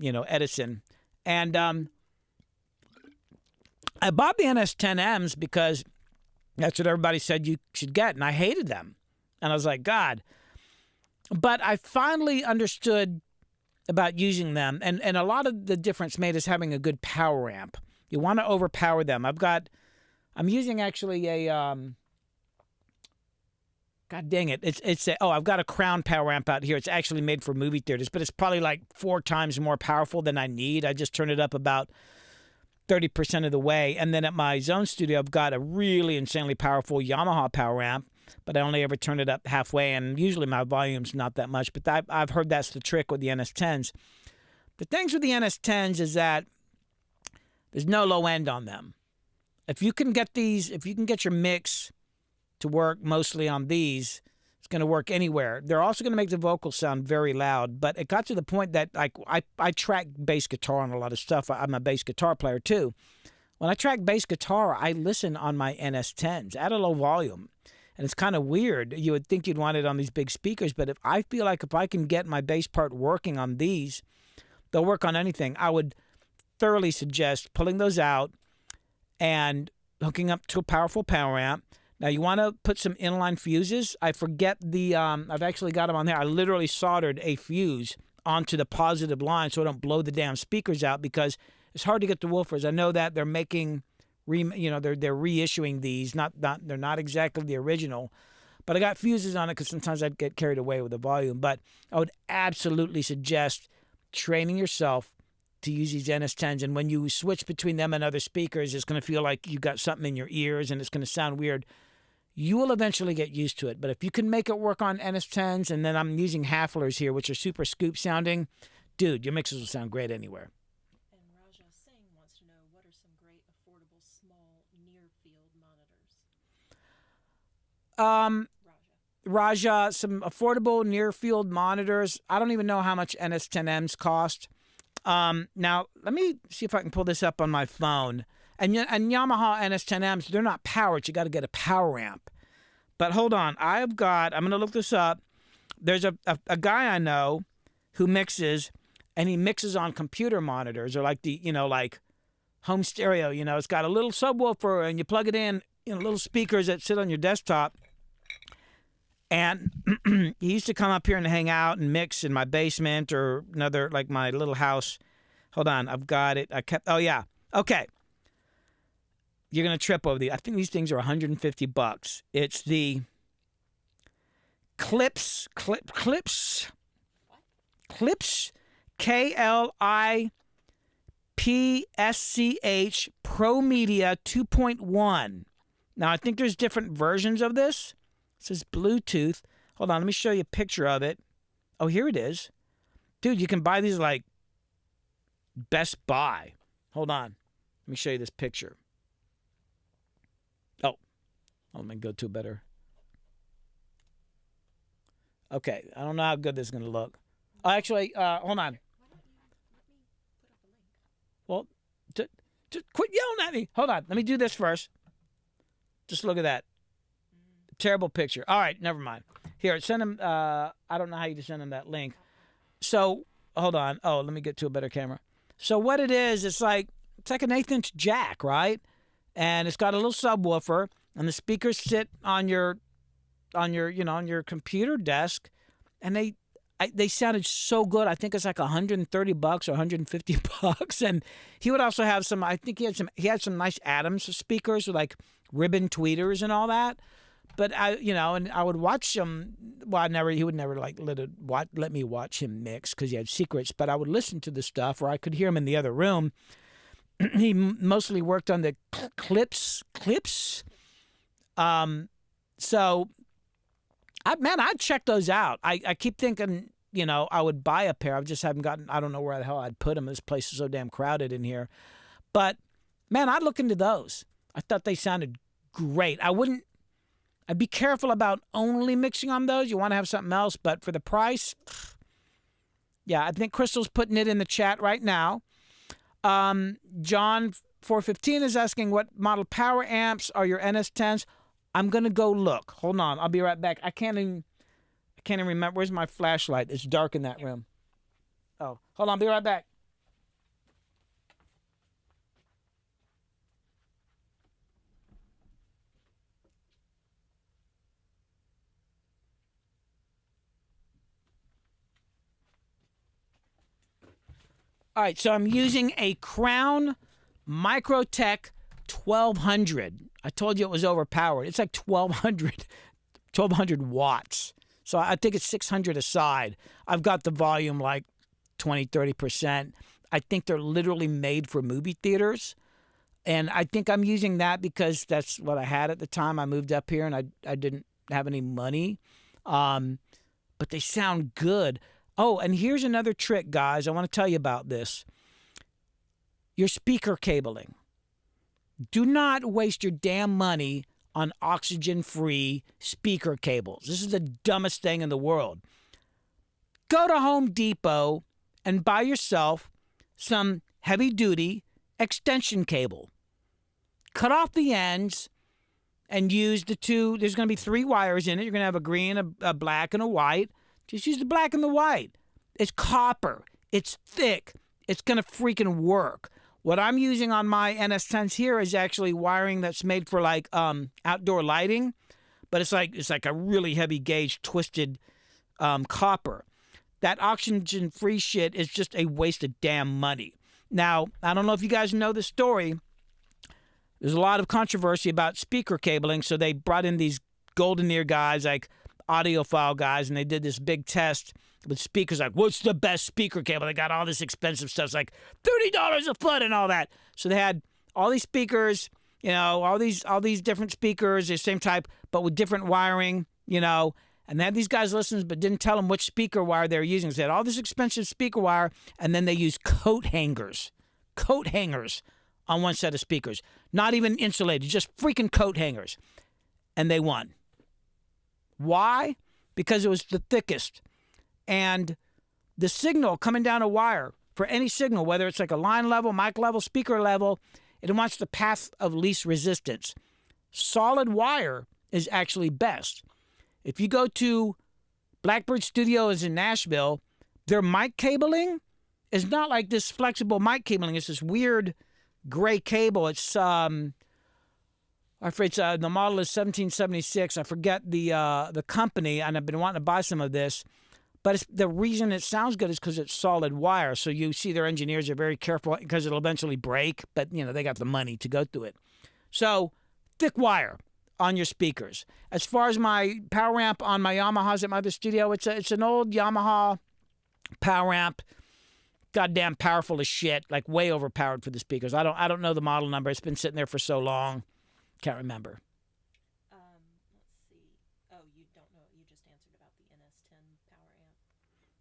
Edison. And I bought the NS10Ms because that's what everybody said you should get. And I hated them. And I was like, God. But I finally understood about using them. And a lot of the difference made is having a good power amp. You want to overpower them. I'm using actually a, God dang it. I've got a Crown power amp out here. It's actually made for movie theaters, but it's probably like 4 times more powerful than I need. I just turn it up about 30% of the way. And then at my Zone studio, I've got a really insanely powerful Yamaha power amp, but I only ever turn it up halfway, and usually my volume's not that much. But I've heard that's the trick with the NS10s. The things with the NS10s is that there's no low end on them. If you can get your mix to work mostly on these, it's going to work anywhere. They're also going to make the vocals sound very loud. But it got to the point that I track bass guitar on a lot of stuff. I'm a bass guitar player too. When I track bass guitar, I listen on my NS10s at a low volume. And it's kind of weird. You would think you'd want it on these big speakers, but if I can get my bass part working on these, they'll work on anything. I would thoroughly suggest pulling those out and hooking up to a powerful power amp. Now, you want to put some inline fuses. I forget I've actually got them on there. I literally soldered a fuse onto the positive line so I don't blow the damn speakers out, because it's hard to get the woofers. I know that they're making, they're reissuing these. They're not exactly the original, but I got fuses on it because sometimes I'd get carried away with the volume. But I would absolutely suggest training yourself to use these NS10s, and when you switch between them and other speakers, it's going to feel like you got something in your ears, and it's going to sound weird. You will eventually get used to it, but if you can make it work on NS10s, and then I'm using Haflers here, which are super scoop sounding, dude, your mixes will sound great anywhere. And Raja Singh wants to know, what are some great, affordable, small, near-field monitors? Raja, some affordable near-field monitors. I don't even know how much NS10Ms cost. Now, let me see if I can pull this up on my phone. And Yamaha NS10Ms, they're not powered. You got to get a power amp. But hold on. I'm going to look this up. There's a guy I know who mixes, and he mixes on computer monitors, or like like home stereo. It's got a little subwoofer, and you plug it in, little speakers that sit on your desktop. And he used to come up here and hang out and mix in my basement, or another, like my little house. Hold on. I've got it. Oh, yeah. Okay. You're going to trip over these. I think these things are $150. It's the Klipsch, KLIPSCH Pro Media 2.1. Now, I think there's different versions of this. It says Bluetooth. Hold on, let me show you a picture of it. Oh, here it is. Dude, you can buy these like Best Buy. Hold on. Let me show you this picture. Let me go to a better. Okay, I don't know how good this is going to look. Actually, hold on. Well, just quit yelling at me. Hold on. Let me do this first. Just look at that. Terrible picture. All right, never mind. Here, send him. I don't know how you just send him that link. So, hold on. Oh, let me get to a better camera. So what it is, it's like an 1/8-inch jack, right? And it's got a little subwoofer. And the speakers sit on your computer desk, and they sounded so good. I think it's like $130 or $150. And he would also have some. I think he had some nice Adams speakers with like ribbon tweeters and all that. But and I would watch him. Well, he would never like let me watch him mix because he had secrets. But I would listen to the stuff, or I could hear him in the other room. He mostly worked on the Klipsch So, I'd check those out. I keep thinking, I would buy a pair. I just haven't gotten, I don't know where the hell I'd put them. This place is so damn crowded in here. But, man, I'd look into those. I thought they sounded great. I'd be careful about only mixing on those. You want to have something else, but for the price, yeah, I think Crystal's putting it in the chat right now. John 415 is asking what model power amps are your NS10s. I'm gonna go look. Hold on, I'll be right back. I can't even remember. Where's my flashlight? It's dark in that room. Oh, hold on, I'll be right back. All right, so I'm using a Crown Microtech 1200. I told you it was overpowered. It's like 1200 watts. So I think it's 600 a side. I've got the volume like 20, 30%. I think they're literally made for movie theaters. And I think I'm using that because that's what I had at the time. I moved up here and I didn't have any money. But they sound good. Oh, and here's another trick, guys. I want to tell you about this. Your speaker cabling. Do not waste your damn money on oxygen-free speaker cables. This is the dumbest thing in the world. Go to Home Depot and buy yourself some heavy-duty extension cable. Cut off the ends and use the two. There's going to be 3 wires in it. You're going to have a green, a black, and a white. Just use the black and the white. It's copper. It's thick. It's going to freaking work. What I'm using on my NS10s here is actually wiring that's made for like outdoor lighting, but it's like a really heavy gauge twisted copper. That oxygen-free shit is just a waste of damn money. Now, I don't know if you guys know the story. There's a lot of controversy about speaker cabling, so they brought in these golden ear guys, like audiophile guys, and they did this big test with speakers, like, what's the best speaker cable? They got all this expensive stuff. It's like $30 a foot and all that. So they had all these speakers, all these different speakers, the same type, but with different wiring, and they had these guys listen, but didn't tell them which speaker wire they were using. So they had all this expensive speaker wire, and then they used coat hangers on one set of speakers. Not even insulated, just freaking coat hangers. And they won. Why? Because it was the thickest. And the signal coming down a wire, for any signal, whether it's like a line level, mic level, speaker level, it wants the path of least resistance. Solid wire is actually best. If you go to Blackbird Studios in Nashville, their mic cabling is not like this flexible mic cabling. It's this weird gray cable. It's the model is 1776. I forget the company, and I've been wanting to buy some of this. But the reason it sounds good is because it's solid wire. So you see their engineers are very careful because it'll eventually break. But, they got the money to go through it. So thick wire on your speakers. As far as my power amp on my Yamahas at my other studio, it's an old Yamaha power amp. Goddamn powerful as shit. Like way overpowered for the speakers. I don't know the model number. It's been sitting there for so long. Can't remember. Let's see. Oh, you don't know. You just answered about the NS10 power amp.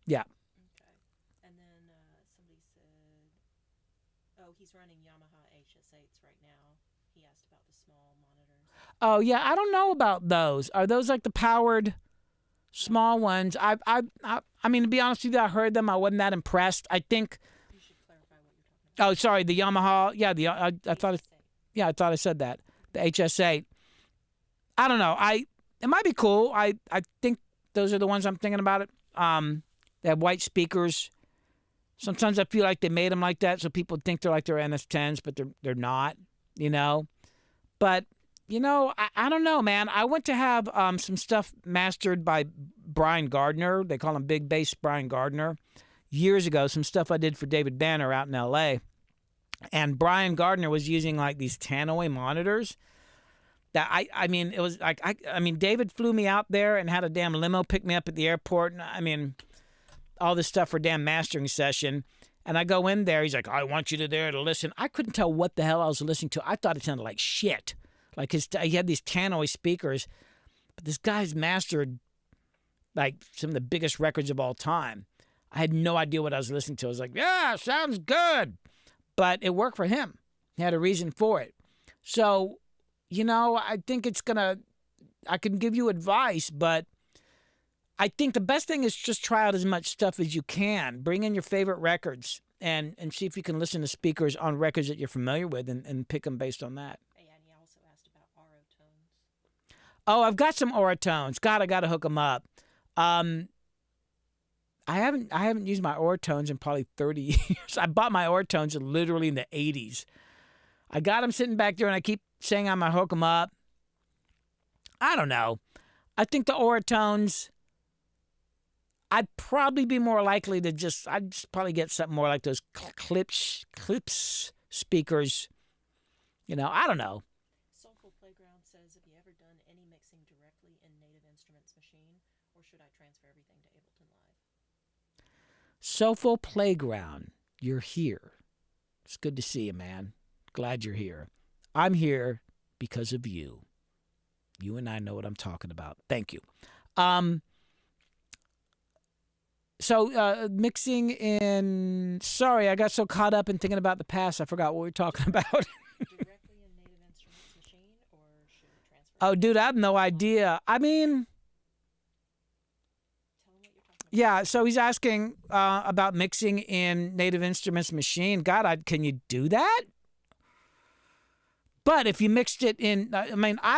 Yeah. Okay. And then somebody said, oh, he's running Yamaha HS8s right now. He asked about the small monitors. Oh yeah, I don't know about those. Are those like the powered small ones? I mean, to be honest with you, I heard them. I wasn't that impressed. I think. You should clarify what you're talking about. Oh, sorry, the Yamaha. Yeah, I thought. Yeah, I thought I said that. The HS8. I don't know. It might be cool. I think those are the ones I'm thinking about it. They have white speakers. Sometimes I feel like they made them like that so people think they're like their NS10s, but they're not, But, I don't know, man. I went to have some stuff mastered by Brian Gardner. They call him Big Bass Brian Gardner. Years ago, some stuff I did for David Banner out in L.A., and Brian Gardner was using like these Tannoy monitors that I mean, it was like, David flew me out there and had a damn limo pick me up at the airport. And all this stuff for a damn mastering session. And I go in there. He's like, I want you there to listen. I couldn't tell what the hell I was listening to. I thought it sounded like shit. Like he had these tannoy speakers, but this guy's mastered like some of the biggest records of all time. I had no idea what I was listening to. I was like, yeah, sounds good. But it worked for him. He had a reason for it. So, I think I can give you advice, but I think the best thing is just try out as much stuff as you can. Bring in your favorite records and see if you can listen to speakers on records that you're familiar with and pick them based on that. Yeah, and he also asked about Auro tones. Oh, I've got some Auratones. God, I got to hook them up. I haven't used my Auratones in probably 30 years. I bought my Auratones literally in the 80s. I got them sitting back there, and I keep saying I'm going to hook them up. I don't know. I think the Auratones, I'd probably be more likely to I'd just probably get something more like those clips speakers. I don't know. Soulful Playground says, have you ever done any mixing directly in Native Instruments machine, or should I transfer everything to Ableton Live? Soulful Playground, you're here. It's good to see you, man. Glad you're here. I'm here because of you. You and I know what I'm talking about. Thank you. So mixing in... Sorry, I got so caught up in thinking about the past, I forgot what we were talking about. Directly in Native Instruments machine, or should we transfer? Oh, dude, I have no idea. I mean... Tell him what you're talking about. Yeah, so he's asking about mixing in Native Instruments machine. God, can you do that? But if you mixed it in,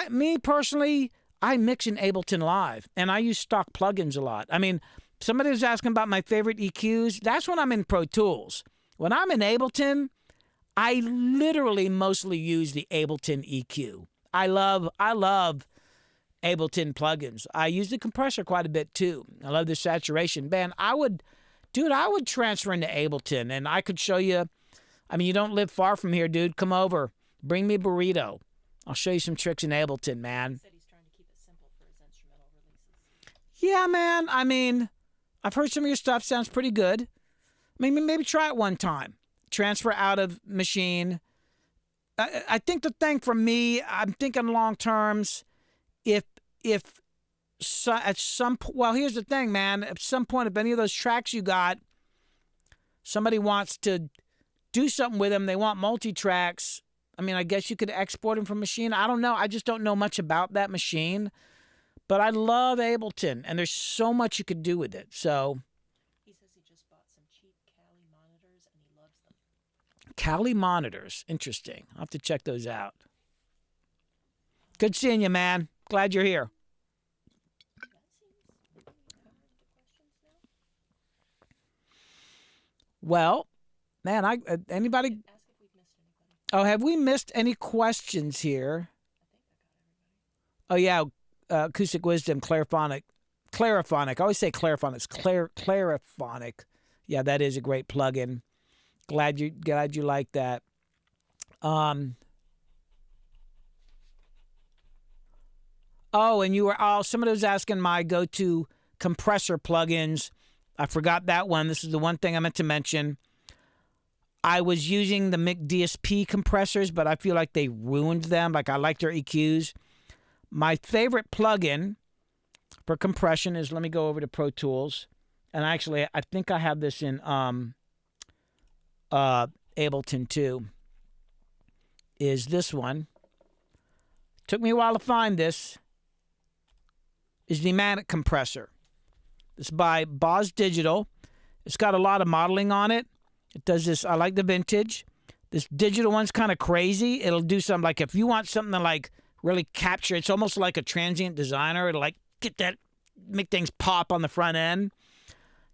me personally, I mix in Ableton Live, and I use stock plugins a lot. I mean, somebody was asking about my favorite EQs. That's when I'm in Pro Tools. When I'm in Ableton, I literally mostly use the Ableton EQ. I love Ableton plugins. I use the compressor quite a bit too. I love the saturation. Man, I would transfer into Ableton, and I could show you. I mean, you don't live far from here, dude. Come over. Bring me a burrito. I'll show you some tricks in Ableton, man. He said he's trying to keep it simple for his instrumental releases. Yeah, man. I mean, I've heard some of your stuff sounds pretty good. Maybe try it one time. Transfer out of machine. I think the thing for me, I'm thinking long terms. If at some well, here's the thing, man. At some point, if any of those tracks you got, somebody wants to do something with them, they want multi-tracks. I mean, I guess you could export them from machine. I don't know. I just don't know much about that machine. But I love Ableton, and there's so much you could do with it. So He says he just bought some cheap Kali monitors, and he loves them. Kali monitors. Interesting. I'll have to check those out. Good seeing you, man. Glad you're here. That seems we covered the questions now. Well, man, anybody... Ask if we've missed anybody. Oh, have we missed any questions here? I think I got everybody. Oh, yeah. Acoustic Wisdom, Clariphonic. I always say Clariphonic. It's Clariphonic. Yeah, that is a great plugin. Glad you like that. Oh, and you were somebody was asking my go-to compressor plugins. I forgot that one. This is the one thing I meant to mention. I was using the Mic DSP compressors, but I feel like they ruined them. Like, I like their EQs. My favorite plugin for compression is, let me go over to Pro Tools. And actually, I think I have this in Ableton too. Is this one. Took me a while to find this. Is the Manic Compressor. It's by Boz Digital. It's got a lot of modeling on it. It does this. I like the vintage. This digital one's kind of crazy. It'll do something like, if you want something to like really capture, it's almost like a transient designer. It'll like make things pop on the front end.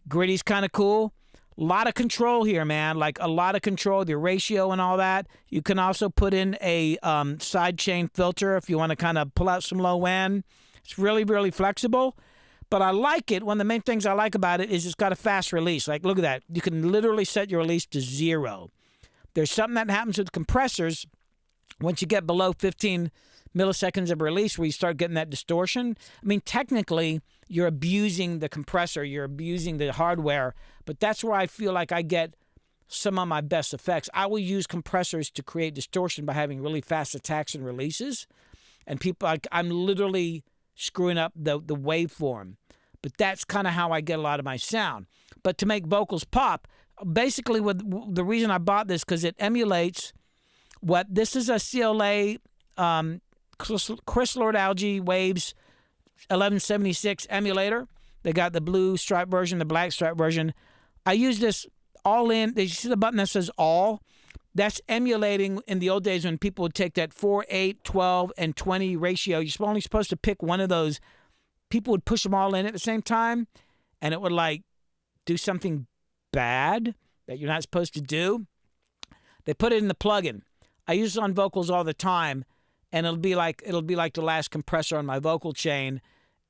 Gritty's kind of cool. A lot of control here, man. Like a lot of control, the ratio and all that. You can also put in a sidechain filter if you want to kind of pull out some low end. It's really, really flexible. But I like it. One of the main things I like about it is it's got a fast release. Like, look at that. You can literally set your release to 0. There's something that happens with compressors once you get below 15 milliseconds of release where you start getting that distortion. I mean, technically, you're abusing the compressor. You're abusing the hardware. But that's where I feel like I get some of my best effects. I will use compressors to create distortion by having really fast attacks and releases. and people, I'm literally screwing up the waveform. But that's kind of how I get a lot of my sound. But to make vocals pop, basically, the reason I bought this, because it emulates this is a CLA Chris Lord Algae Waves 1176 emulator. They got the blue stripe version, the black stripe version. I use this all in. You see the button that says all? That's emulating in the old days when people would take that 4, 8, 12, and 20 ratio. You're only supposed to pick one of those. People would push them all in at the same time, and it would like do something bad that you're not supposed to do. They put it in the plugin. I use it on vocals all the time, and it'll be like the last compressor on my vocal chain,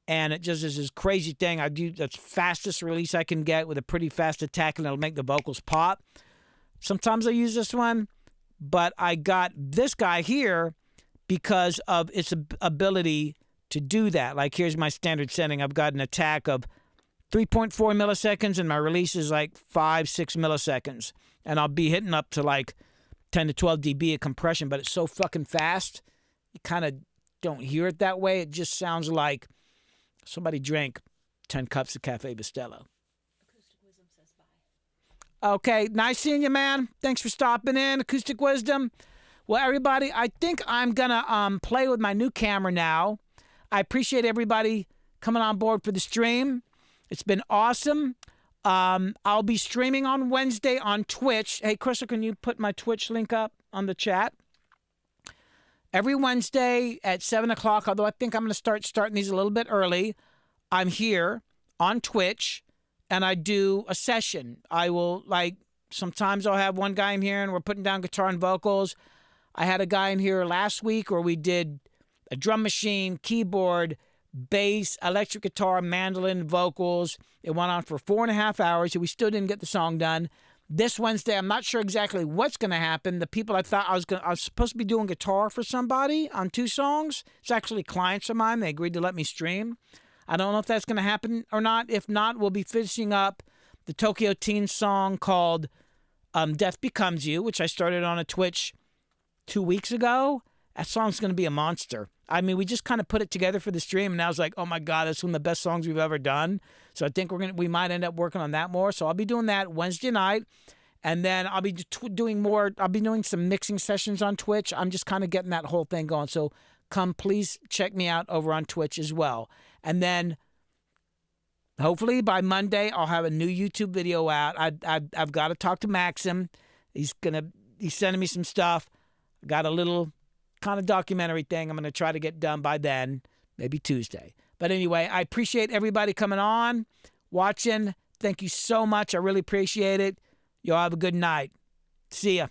and it just is this crazy thing. I do the fastest release I can get with a pretty fast attack, and it'll make the vocals pop. Sometimes I use this one, but I got this guy here because of its ability to do that. Like, here's my standard setting. I've got an attack of 3.4 milliseconds, and my release is like 5-6 milliseconds. And I'll be hitting up to like 10 to 12 dB of compression, but it's so fucking fast, you kind of don't hear it that way. It just sounds like somebody drank 10 cups of Cafe Bustelo. Acoustic Wisdom says bye. Okay, nice seeing you, man. Thanks for stopping in, Acoustic Wisdom. Well, everybody, I think I'm going to play with my new camera now. I appreciate everybody coming on board for the stream. It's been awesome. I'll be streaming on Wednesday on Twitch. Hey, Crystal, can you put my Twitch link up on the chat? Every Wednesday at 7 o'clock, although I think I'm going to starting these a little bit early, I'm here on Twitch, and I do a session. I will, sometimes I'll have one guy in here, and we're putting down guitar and vocals. I had a guy in here last week where we did a drum machine, keyboard, bass, electric guitar, mandolin, vocals. It went on for 4.5 hours, and we still didn't get the song done. This Wednesday, I'm not sure exactly what's going to happen. The people I thought I was supposed to be doing guitar for somebody on 2 songs. It's actually clients of mine. They agreed to let me stream. I don't know if that's going to happen or not. If not, we'll be finishing up the Tokyo Teen song called Death Becomes You, which I started on a Twitch 2 weeks ago. That song's going to be a monster. I mean, we just kind of put it together for the stream, and I was like, oh my God, that's one of the best songs we've ever done. So I think we might end up working on that more. So I'll be doing that Wednesday night, and then I'll be doing more. I'll be doing some mixing sessions on Twitch. I'm just kind of getting that whole thing going. So please check me out over on Twitch as well. And then hopefully by Monday, I'll have a new YouTube video out. I've got to talk to Maxim. He's sending me some stuff. I got a little kind of documentary thing I'm going to try to get done by then, maybe Tuesday. But anyway, I appreciate everybody coming on, watching. Thank you so much. I really appreciate it. Y'all have a good night. See ya.